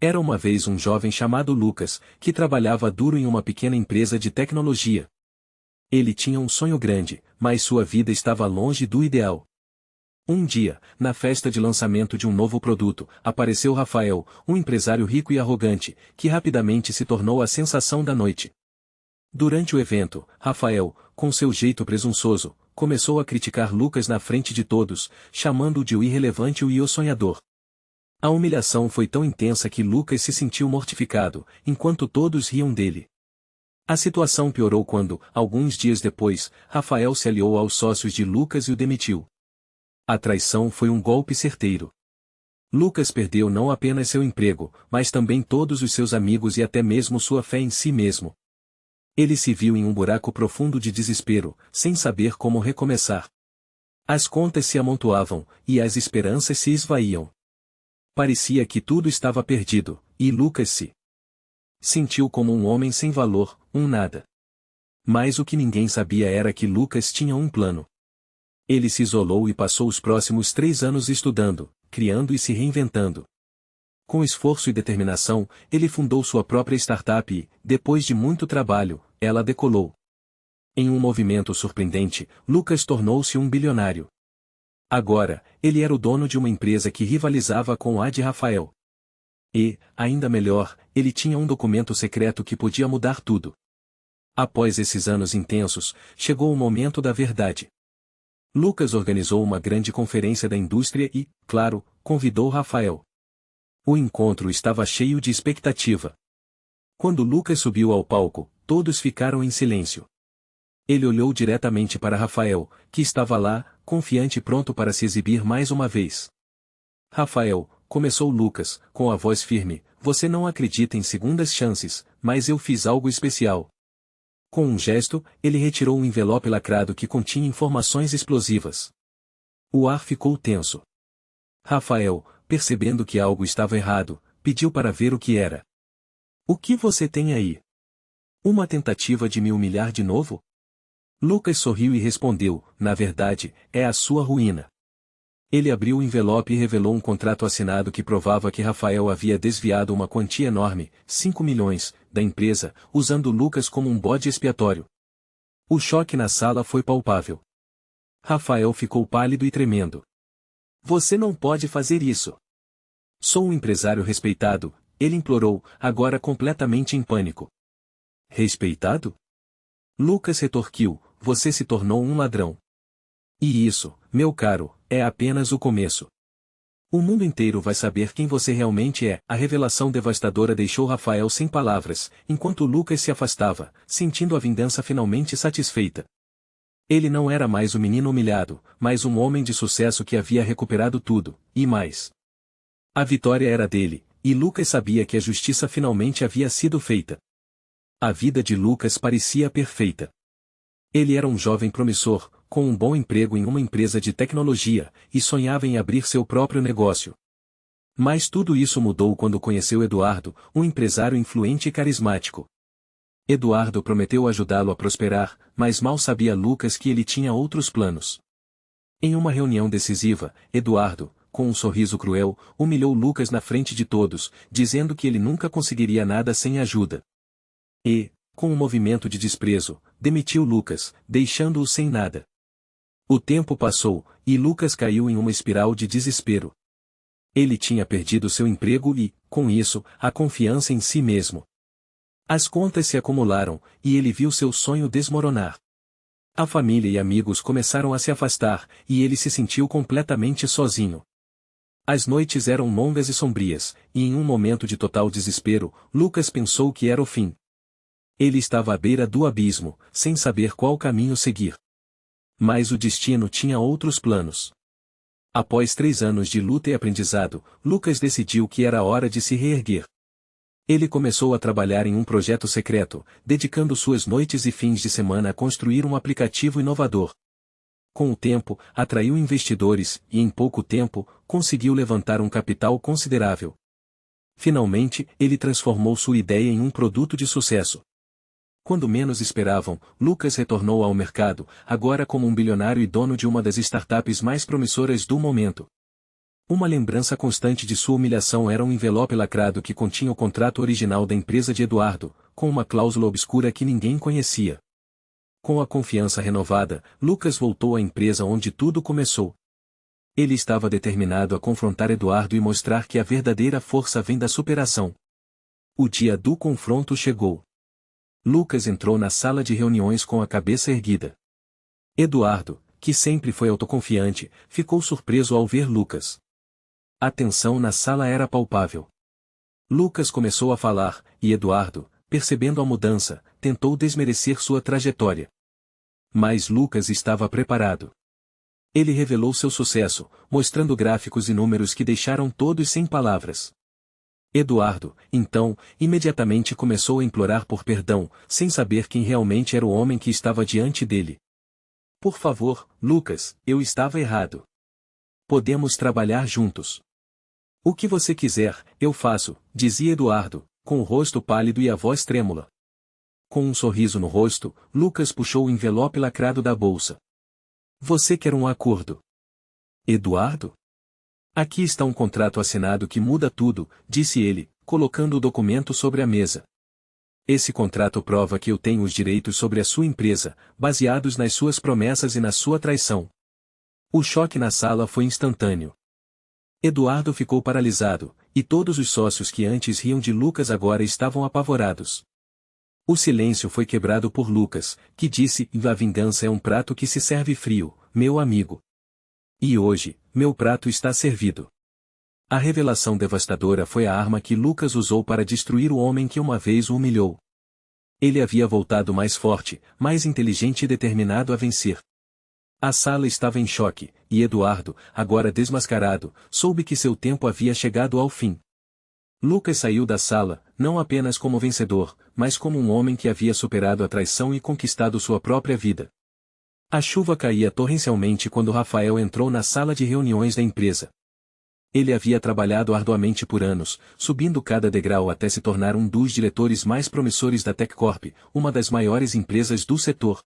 Era uma vez um jovem chamado Lucas, que trabalhava duro em uma pequena empresa de tecnologia. Ele tinha um sonho grande, mas sua vida estava longe do ideal. Um dia, na festa de lançamento de um novo produto, apareceu Rafael, um empresário rico e arrogante, que rapidamente se tornou a sensação da noite. Durante o evento, Rafael, com seu jeito presunçoso, começou a criticar Lucas na frente de todos, chamando-o de o irrelevante e o sonhador. A humilhação foi tão intensa que Lucas se sentiu mortificado, enquanto todos riam dele. A situação piorou quando, alguns dias depois, Rafael se aliou aos sócios de Lucas e o demitiu. A traição foi um golpe certeiro. Lucas perdeu não apenas seu emprego, mas também todos os seus amigos e até mesmo sua fé em si mesmo. Ele se viu em um buraco profundo de desespero, sem saber como recomeçar. As contas se amontoavam, e as esperanças se esvaíam. Parecia que tudo estava perdido, e Lucas se sentiu como um homem sem valor, um nada. Mas o que ninguém sabia era que Lucas tinha um plano. Ele se isolou e passou os próximos 3 anos estudando, criando e se reinventando. Com esforço e determinação, ele fundou sua própria startup e, depois de muito trabalho, ela decolou. Em um movimento surpreendente, Lucas tornou-se um bilionário. Agora, ele era o dono de uma empresa que rivalizava com a de Rafael. E, ainda melhor, ele tinha um documento secreto que podia mudar tudo. Após esses anos intensos, chegou o momento da verdade. Lucas organizou uma grande conferência da indústria e, claro, convidou Rafael. O encontro estava cheio de expectativa. Quando Lucas subiu ao palco, todos ficaram em silêncio. Ele olhou diretamente para Rafael, que estava lá, confiante e pronto para se exibir mais uma vez. Rafael, começou Lucas, com a voz firme, você não acredita em segundas chances, mas eu fiz algo especial. Com um gesto, ele retirou um envelope lacrado que continha informações explosivas. O ar ficou tenso. Rafael, percebendo que algo estava errado, pediu para ver o que era. O que você tem aí? Uma tentativa de me humilhar de novo? Lucas sorriu e respondeu, na verdade, é a sua ruína. Ele abriu o envelope e revelou um contrato assinado que provava que Rafael havia desviado uma quantia enorme, 5 milhões, da empresa, usando Lucas como um bode expiatório. O choque na sala foi palpável. Rafael ficou pálido e tremendo. Você não pode fazer isso. Sou um empresário respeitado, ele implorou, agora completamente em pânico. Respeitado? Lucas retorquiu, você se tornou um ladrão. E isso, meu caro, é apenas o começo. O mundo inteiro vai saber quem você realmente é. A revelação devastadora deixou Rafael sem palavras, enquanto Lucas se afastava, sentindo a vingança finalmente satisfeita. Ele não era mais o menino humilhado, mas um homem de sucesso que havia recuperado tudo, e mais. A vitória era dele, e Lucas sabia que a justiça finalmente havia sido feita. A vida de Lucas parecia perfeita. Ele era um jovem promissor, com um bom emprego em uma empresa de tecnologia, e sonhava em abrir seu próprio negócio. Mas tudo isso mudou quando conheceu Eduardo, um empresário influente e carismático. Eduardo prometeu ajudá-lo a prosperar, mas mal sabia Lucas que ele tinha outros planos. Em uma reunião decisiva, Eduardo, com um sorriso cruel, humilhou Lucas na frente de todos, dizendo que ele nunca conseguiria nada sem ajuda. E, com um movimento de desprezo, demitiu Lucas, deixando-o sem nada. O tempo passou, e Lucas caiu em uma espiral de desespero. Ele tinha perdido seu emprego e, com isso, a confiança em si mesmo. As contas se acumularam, e ele viu seu sonho desmoronar. A família e amigos começaram a se afastar, e ele se sentiu completamente sozinho. As noites eram longas e sombrias, e em um momento de total desespero, Lucas pensou que era o fim. Ele estava à beira do abismo, sem saber qual caminho seguir. Mas o destino tinha outros planos. Após 3 anos de luta e aprendizado, Lucas decidiu que era hora de se reerguer. Ele começou a trabalhar em um projeto secreto, dedicando suas noites e fins de semana a construir um aplicativo inovador. Com o tempo, atraiu investidores e, em pouco tempo, conseguiu levantar um capital considerável. Finalmente, ele transformou sua ideia em um produto de sucesso. Quando menos esperavam, Lucas retornou ao mercado, agora como um bilionário e dono de uma das startups mais promissoras do momento. Uma lembrança constante de sua humilhação era um envelope lacrado que continha o contrato original da empresa de Eduardo, com uma cláusula obscura que ninguém conhecia. Com a confiança renovada, Lucas voltou à empresa onde tudo começou. Ele estava determinado a confrontar Eduardo e mostrar que a verdadeira força vem da superação. O dia do confronto chegou. Lucas entrou na sala de reuniões com a cabeça erguida. Eduardo, que sempre foi autoconfiante, ficou surpreso ao ver Lucas. A tensão na sala era palpável. Lucas começou a falar, e Eduardo, percebendo a mudança, tentou desmerecer sua trajetória. Mas Lucas estava preparado. Ele revelou seu sucesso, mostrando gráficos e números que deixaram todos sem palavras. Eduardo, então, imediatamente começou a implorar por perdão, sem saber quem realmente era o homem que estava diante dele. Por favor, Lucas, eu estava errado. Podemos trabalhar juntos. O que você quiser, eu faço, dizia Eduardo, com o rosto pálido e a voz trêmula. Com um sorriso no rosto, Lucas puxou o envelope lacrado da bolsa. Você quer um acordo? Eduardo? Aqui está um contrato assinado que muda tudo, disse ele, colocando o documento sobre a mesa. Esse contrato prova que eu tenho os direitos sobre a sua empresa, baseados nas suas promessas e na sua traição. O choque na sala foi instantâneo. Eduardo ficou paralisado, e todos os sócios que antes riam de Lucas agora estavam apavorados. O silêncio foi quebrado por Lucas, que disse: a vingança é um prato que se serve frio, meu amigo. E hoje, meu prato está servido. A revelação devastadora foi a arma que Lucas usou para destruir o homem que uma vez o humilhou. Ele havia voltado mais forte, mais inteligente e determinado a vencer. A sala estava em choque, e Eduardo, agora desmascarado, soube que seu tempo havia chegado ao fim. Lucas saiu da sala, não apenas como vencedor, mas como um homem que havia superado a traição e conquistado sua própria vida. A chuva caía torrencialmente quando Rafael entrou na sala de reuniões da empresa. Ele havia trabalhado arduamente por anos, subindo cada degrau até se tornar um dos diretores mais promissores da TechCorp, uma das maiores empresas do setor.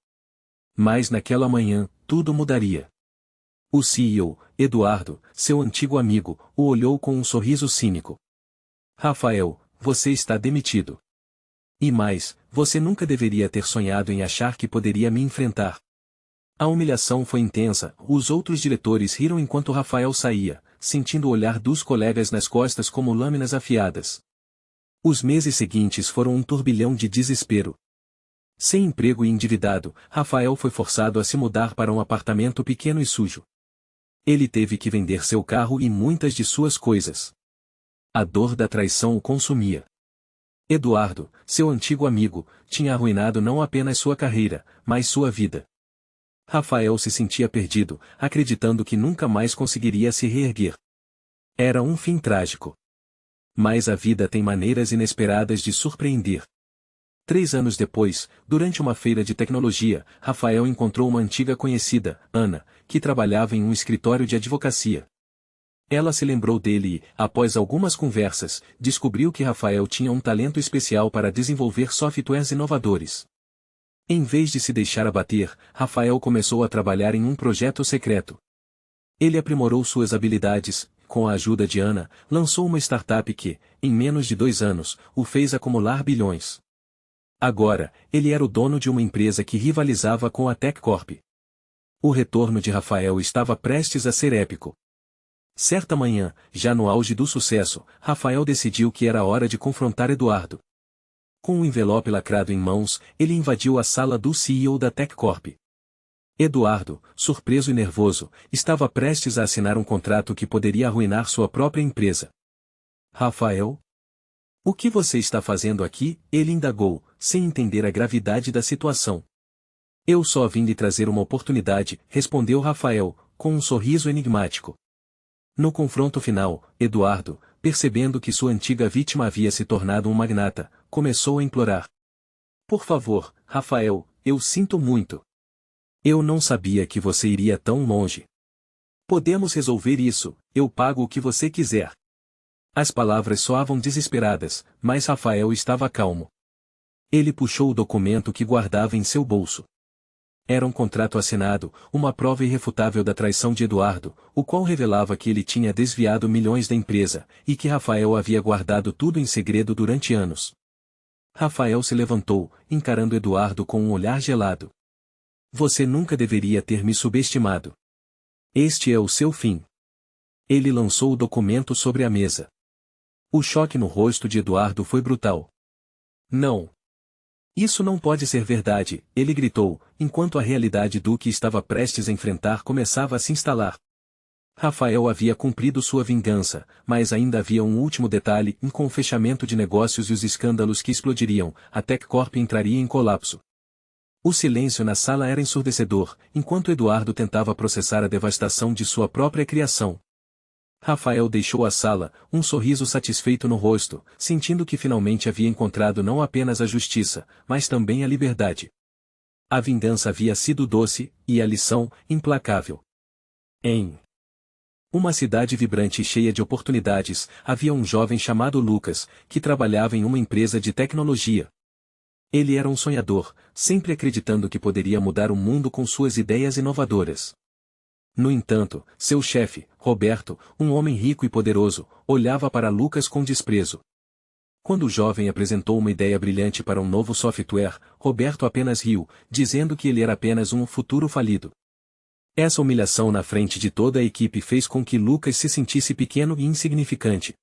Mas naquela manhã, tudo mudaria. O CEO, Eduardo, seu antigo amigo, o olhou com um sorriso cínico. Rafael, você está demitido. E mais, você nunca deveria ter sonhado em achar que poderia me enfrentar. A humilhação foi intensa, os outros diretores riram enquanto Rafael saía, sentindo o olhar dos colegas nas costas como lâminas afiadas. Os meses seguintes foram um turbilhão de desespero. Sem emprego e endividado, Rafael foi forçado a se mudar para um apartamento pequeno e sujo. Ele teve que vender seu carro e muitas de suas coisas. A dor da traição o consumia. Eduardo, seu antigo amigo, tinha arruinado não apenas sua carreira, mas sua vida. Rafael se sentia perdido, acreditando que nunca mais conseguiria se reerguer. Era um fim trágico. Mas a vida tem maneiras inesperadas de surpreender. 3 anos depois, durante uma feira de tecnologia, Rafael encontrou uma antiga conhecida, Ana, que trabalhava em um escritório de advocacia. Ela se lembrou dele e, após algumas conversas, descobriu que Rafael tinha um talento especial para desenvolver softwares inovadores. Em vez de se deixar abater, Rafael começou a trabalhar em um projeto secreto. Ele aprimorou suas habilidades, com a ajuda de Ana, lançou uma startup que, em menos de 2 anos, o fez acumular bilhões. Agora, ele era o dono de uma empresa que rivalizava com a TechCorp. O retorno de Rafael estava prestes a ser épico. Certa manhã, já no auge do sucesso, Rafael decidiu que era hora de confrontar Eduardo. Com um envelope lacrado em mãos, ele invadiu a sala do CEO da TechCorp. Eduardo, surpreso e nervoso, estava prestes a assinar um contrato que poderia arruinar sua própria empresa. Rafael? O que você está fazendo aqui? Ele indagou, sem entender a gravidade da situação. Eu só vim lhe trazer uma oportunidade, respondeu Rafael, com um sorriso enigmático. No confronto final, Eduardo, percebendo que sua antiga vítima havia se tornado um magnata, começou a implorar. Por favor, Rafael, eu sinto muito. Eu não sabia que você iria tão longe. Podemos resolver isso, eu pago o que você quiser. As palavras soavam desesperadas, mas Rafael estava calmo. Ele puxou o documento que guardava em seu bolso. Era um contrato assinado, uma prova irrefutável da traição de Eduardo, o qual revelava que ele tinha desviado milhões da empresa, e que Rafael havia guardado tudo em segredo durante anos. Rafael se levantou, encarando Eduardo com um olhar gelado. Você nunca deveria ter me subestimado. Este é o seu fim. Ele lançou o documento sobre a mesa. O choque no rosto de Eduardo foi brutal. Não. Isso não pode ser verdade, ele gritou, enquanto a realidade do que estava prestes a enfrentar começava a se instalar. Rafael havia cumprido sua vingança, mas ainda havia um último detalhe, com o fechamento de negócios e os escândalos que explodiriam, a TechCorp entraria em colapso. O silêncio na sala era ensurdecedor, enquanto Eduardo tentava processar a devastação de sua própria criação. Rafael deixou a sala, um sorriso satisfeito no rosto, sentindo que finalmente havia encontrado não apenas a justiça, mas também a liberdade. A vingança havia sido doce, e a lição, implacável. Em uma cidade vibrante e cheia de oportunidades, havia um jovem chamado Lucas, que trabalhava em uma empresa de tecnologia. Ele era um sonhador, sempre acreditando que poderia mudar o mundo com suas ideias inovadoras. No entanto, seu chefe, Roberto, um homem rico e poderoso, olhava para Lucas com desprezo. Quando o jovem apresentou uma ideia brilhante para um novo software, Roberto apenas riu, dizendo que ele era apenas um futuro falido. Essa humilhação na frente de toda a equipe fez com que Lucas se sentisse pequeno e insignificante.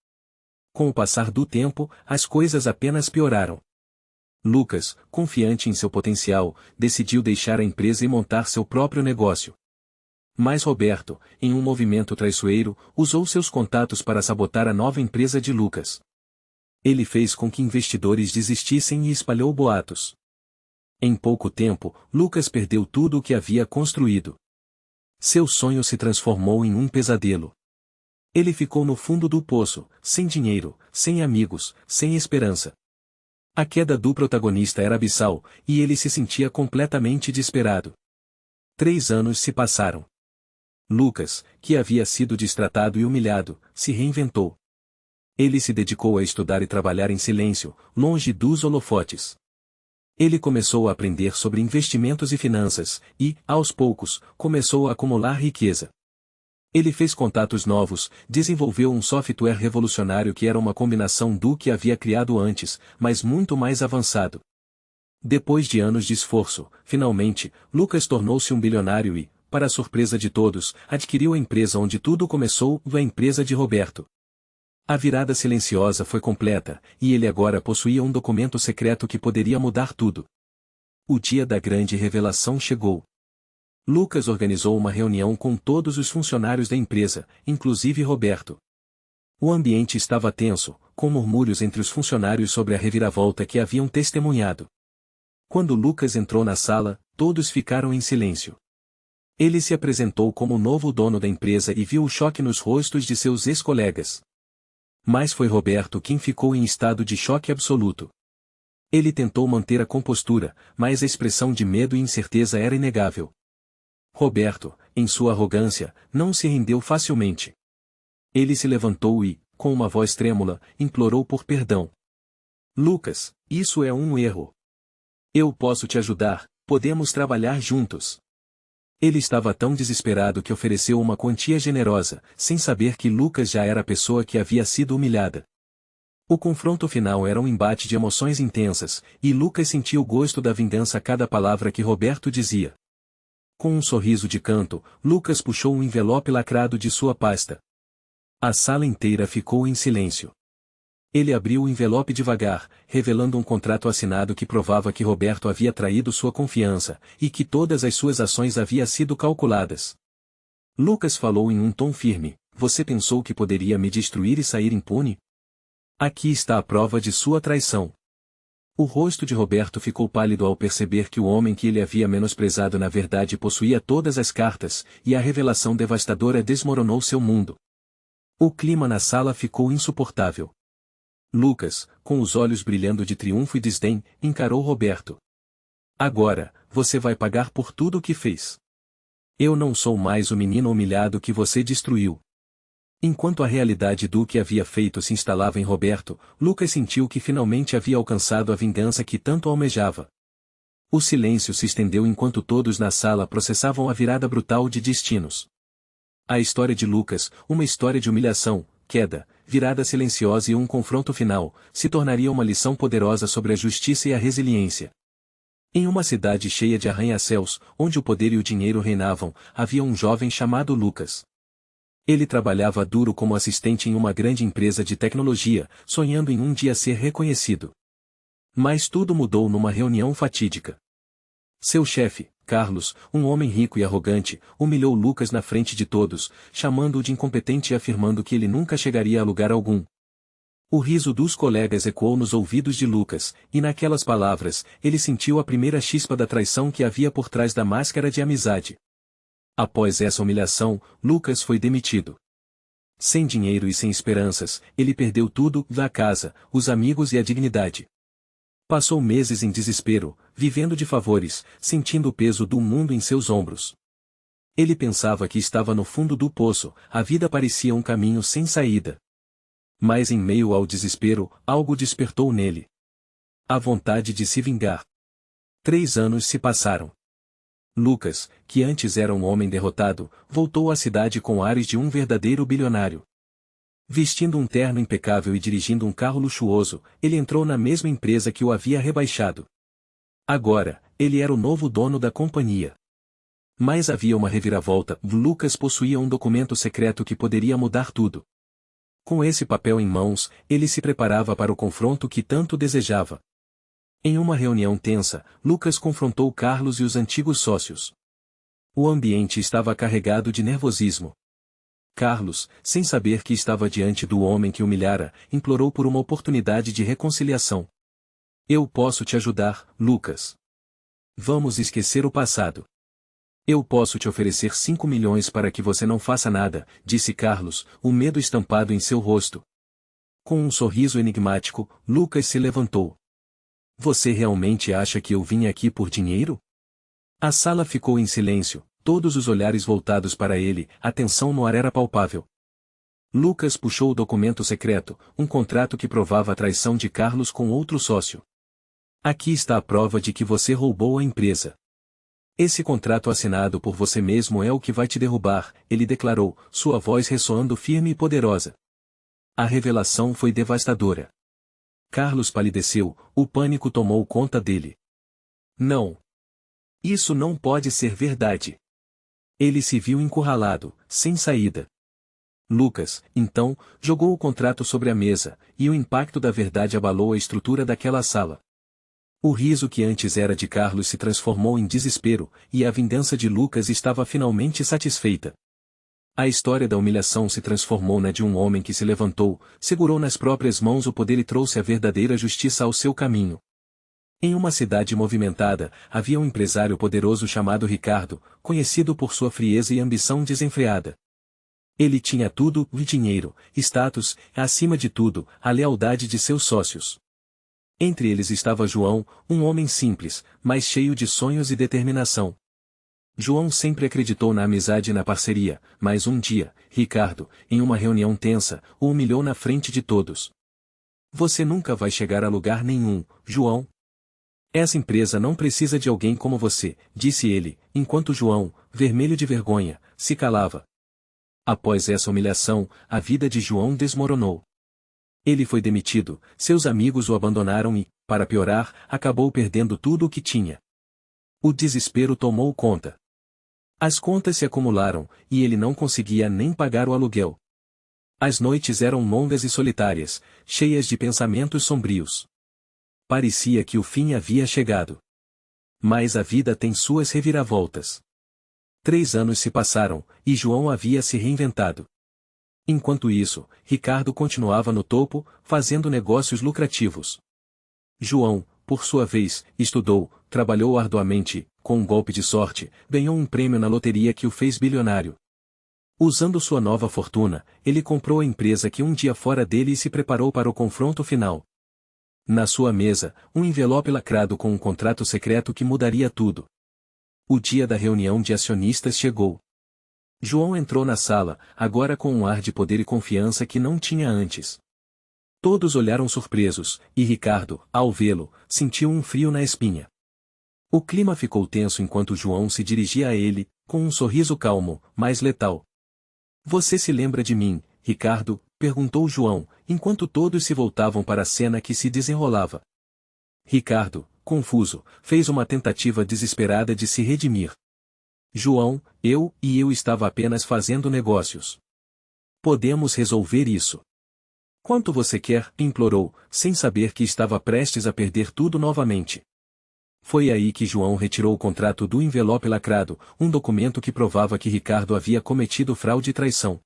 Com o passar do tempo, as coisas apenas pioraram. Lucas, confiante em seu potencial, decidiu deixar a empresa e montar seu próprio negócio. Mas Roberto, em um movimento traiçoeiro, usou seus contatos para sabotar a nova empresa de Lucas. Ele fez com que investidores desistissem e espalhou boatos. Em pouco tempo, Lucas perdeu tudo o que havia construído. Seu sonho se transformou em um pesadelo. Ele ficou no fundo do poço, sem dinheiro, sem amigos, sem esperança. A queda do protagonista era abissal, e ele se sentia completamente desesperado. 3 anos se passaram. Lucas, que havia sido destratado e humilhado, se reinventou. Ele se dedicou a estudar e trabalhar em silêncio, longe dos holofotes. Ele começou a aprender sobre investimentos e finanças, e, aos poucos, começou a acumular riqueza. Ele fez contatos novos, desenvolveu um software revolucionário que era uma combinação do que havia criado antes, mas muito mais avançado. Depois de anos de esforço, finalmente, Lucas tornou-se um bilionário e, para a surpresa de todos, adquiriu a empresa onde tudo começou, a empresa de Roberto. A virada silenciosa foi completa, e ele agora possuía um documento secreto que poderia mudar tudo. O dia da grande revelação chegou. Lucas organizou uma reunião com todos os funcionários da empresa, inclusive Roberto. O ambiente estava tenso, com murmúrios entre os funcionários sobre a reviravolta que haviam testemunhado. Quando Lucas entrou na sala, todos ficaram em silêncio. Ele se apresentou como o novo dono da empresa e viu o choque nos rostos de seus ex-colegas. Mas foi Roberto quem ficou em estado de choque absoluto. Ele tentou manter a compostura, mas a expressão de medo e incerteza era inegável. Roberto, em sua arrogância, não se rendeu facilmente. Ele se levantou e, com uma voz trêmula, implorou por perdão. Lucas, isso é um erro. Eu posso te ajudar, podemos trabalhar juntos. Ele estava tão desesperado que ofereceu uma quantia generosa, sem saber que Lucas já era a pessoa que havia sido humilhada. O confronto final era um embate de emoções intensas, e Lucas sentia o gosto da vingança a cada palavra que Roberto dizia. Com um sorriso de canto, Lucas puxou um envelope lacrado de sua pasta. A sala inteira ficou em silêncio. Ele abriu o envelope devagar, revelando um contrato assinado que provava que Roberto havia traído sua confiança, e que todas as suas ações haviam sido calculadas. Lucas falou em um tom firme: você pensou que poderia me destruir e sair impune? Aqui está a prova de sua traição. O rosto de Roberto ficou pálido ao perceber que o homem que ele havia menosprezado na verdade possuía todas as cartas, e a revelação devastadora desmoronou seu mundo. O clima na sala ficou insuportável. Lucas, com os olhos brilhando de triunfo e desdém, encarou Roberto. Agora, você vai pagar por tudo o que fez. Eu não sou mais o menino humilhado que você destruiu. Enquanto a realidade do que havia feito se instalava em Roberto, Lucas sentiu que finalmente havia alcançado a vingança que tanto almejava. O silêncio se estendeu enquanto todos na sala processavam a virada brutal de destinos. A história de Lucas, uma história de humilhação, queda, virada silenciosa e um confronto final, se tornaria uma lição poderosa sobre a justiça e a resiliência. Em uma cidade cheia de arranha-céus, onde o poder e o dinheiro reinavam, havia um jovem chamado Lucas. Ele trabalhava duro como assistente em uma grande empresa de tecnologia, sonhando em um dia ser reconhecido. Mas tudo mudou numa reunião fatídica. Seu chefe, Carlos, um homem rico e arrogante, humilhou Lucas na frente de todos, chamando-o de incompetente e afirmando que ele nunca chegaria a lugar algum. O riso dos colegas ecoou nos ouvidos de Lucas, e naquelas palavras, ele sentiu a primeira chispa da traição que havia por trás da máscara de amizade. Após essa humilhação, Lucas foi demitido. Sem dinheiro e sem esperanças, ele perdeu tudo, a casa, os amigos e a dignidade. Passou meses em desespero, vivendo de favores, sentindo o peso do mundo em seus ombros. Ele pensava que estava no fundo do poço, a vida parecia um caminho sem saída. Mas em meio ao desespero, algo despertou nele. A vontade de se vingar. 3 anos se passaram. Lucas, que antes era um homem derrotado, voltou à cidade com ares de um verdadeiro bilionário. Vestindo um terno impecável e dirigindo um carro luxuoso, ele entrou na mesma empresa que o havia rebaixado. Agora, ele era o novo dono da companhia. Mas havia uma reviravolta: Lucas possuía um documento secreto que poderia mudar tudo. Com esse papel em mãos, ele se preparava para o confronto que tanto desejava. Em uma reunião tensa, Lucas confrontou Carlos e os antigos sócios. O ambiente estava carregado de nervosismo. Carlos, sem saber que estava diante do homem que humilhara, implorou por uma oportunidade de reconciliação. Eu posso te ajudar, Lucas. Vamos esquecer o passado. Eu posso te oferecer 5 milhões para que você não faça nada, disse Carlos, o medo estampado em seu rosto. Com um sorriso enigmático, Lucas se levantou. Você realmente acha que eu vim aqui por dinheiro? A sala ficou em silêncio, todos os olhares voltados para ele, a tensão no ar era palpável. Lucas puxou o documento secreto, um contrato que provava a traição de Carlos com outro sócio. Aqui está a prova de que você roubou a empresa. Esse contrato assinado por você mesmo é o que vai te derrubar, ele declarou, sua voz ressoando firme e poderosa. A revelação foi devastadora. Carlos palideceu, o pânico tomou conta dele. Não. Isso não pode ser verdade. Ele se viu encurralado, sem saída. Lucas, então, jogou o contrato sobre a mesa, e o impacto da verdade abalou a estrutura daquela sala. O riso que antes era de Carlos se transformou em desespero, e a vingança de Lucas estava finalmente satisfeita. A história da humilhação se transformou na de um homem que se levantou, segurou nas próprias mãos o poder e trouxe a verdadeira justiça ao seu caminho. Em uma cidade movimentada, havia um empresário poderoso chamado Ricardo, conhecido por sua frieza e ambição desenfreada. Ele tinha tudo, o dinheiro, status, acima de tudo, a lealdade de seus sócios. Entre eles estava João, um homem simples, mas cheio de sonhos e determinação. João sempre acreditou na amizade e na parceria, mas um dia, Ricardo, em uma reunião tensa, o humilhou na frente de todos. Você nunca vai chegar a lugar nenhum, João. Essa empresa não precisa de alguém como você, disse ele, enquanto João, vermelho de vergonha, se calava. Após essa humilhação, a vida de João desmoronou. Ele foi demitido, seus amigos o abandonaram e, para piorar, acabou perdendo tudo o que tinha. O desespero tomou conta. As contas se acumularam, e ele não conseguia nem pagar o aluguel. As noites eram longas e solitárias, cheias de pensamentos sombrios. Parecia que o fim havia chegado. Mas a vida tem suas reviravoltas. 3 anos se passaram, e João havia se reinventado. Enquanto isso, Ricardo continuava no topo, fazendo negócios lucrativos. João, por sua vez, estudou, trabalhou arduamente, com um golpe de sorte, ganhou um prêmio na loteria que o fez bilionário. Usando sua nova fortuna, ele comprou a empresa que um dia fora dele e se preparou para o confronto final. Na sua mesa, um envelope lacrado com um contrato secreto que mudaria tudo. O dia da reunião de acionistas chegou. João entrou na sala, agora com um ar de poder e confiança que não tinha antes. Todos olharam surpresos, e Ricardo, ao vê-lo, sentiu um frio na espinha. O clima ficou tenso enquanto João se dirigia a ele, com um sorriso calmo, mas letal. Você se lembra de mim, Ricardo? Perguntou João, enquanto todos se voltavam para a cena que se desenrolava. Ricardo, confuso, fez uma tentativa desesperada de se redimir. João, eu estava apenas fazendo negócios. Podemos resolver isso. Quanto você quer? Implorou, sem saber que estava prestes a perder tudo novamente. Foi aí que João retirou o contrato do envelope lacrado, um documento que provava que Ricardo havia cometido fraude e traição.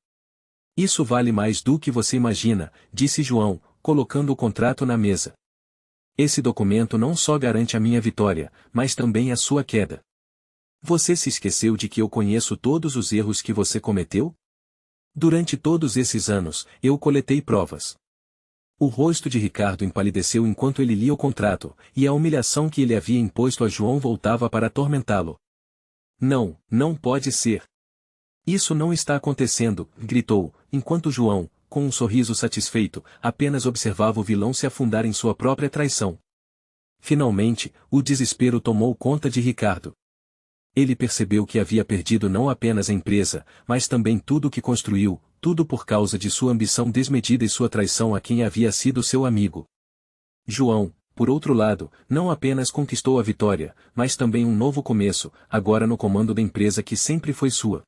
Isso vale mais do que você imagina, disse João, colocando o contrato na mesa. Esse documento não só garante a minha vitória, mas também a sua queda. Você se esqueceu de que eu conheço todos os erros que você cometeu? Durante todos esses anos, eu coletei provas. O rosto de Ricardo empalideceu enquanto ele lia o contrato, e a humilhação que ele havia imposto a João voltava para atormentá-lo. Não, não pode ser. Isso não está acontecendo, gritou, enquanto João, com um sorriso satisfeito, apenas observava o vilão se afundar em sua própria traição. Finalmente, o desespero tomou conta de Ricardo. Ele percebeu que havia perdido não apenas a empresa, mas também tudo o que construiu, tudo por causa de sua ambição desmedida e sua traição a quem havia sido seu amigo. João, por outro lado, não apenas conquistou a vitória, mas também um novo começo, agora no comando da empresa que sempre foi sua.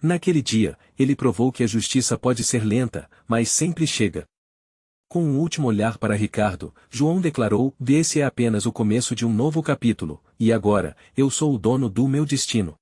Naquele dia, ele provou que a justiça pode ser lenta, mas sempre chega. Com um último olhar para Ricardo, João declarou: esse é apenas o começo de um novo capítulo, e agora, eu sou o dono do meu destino.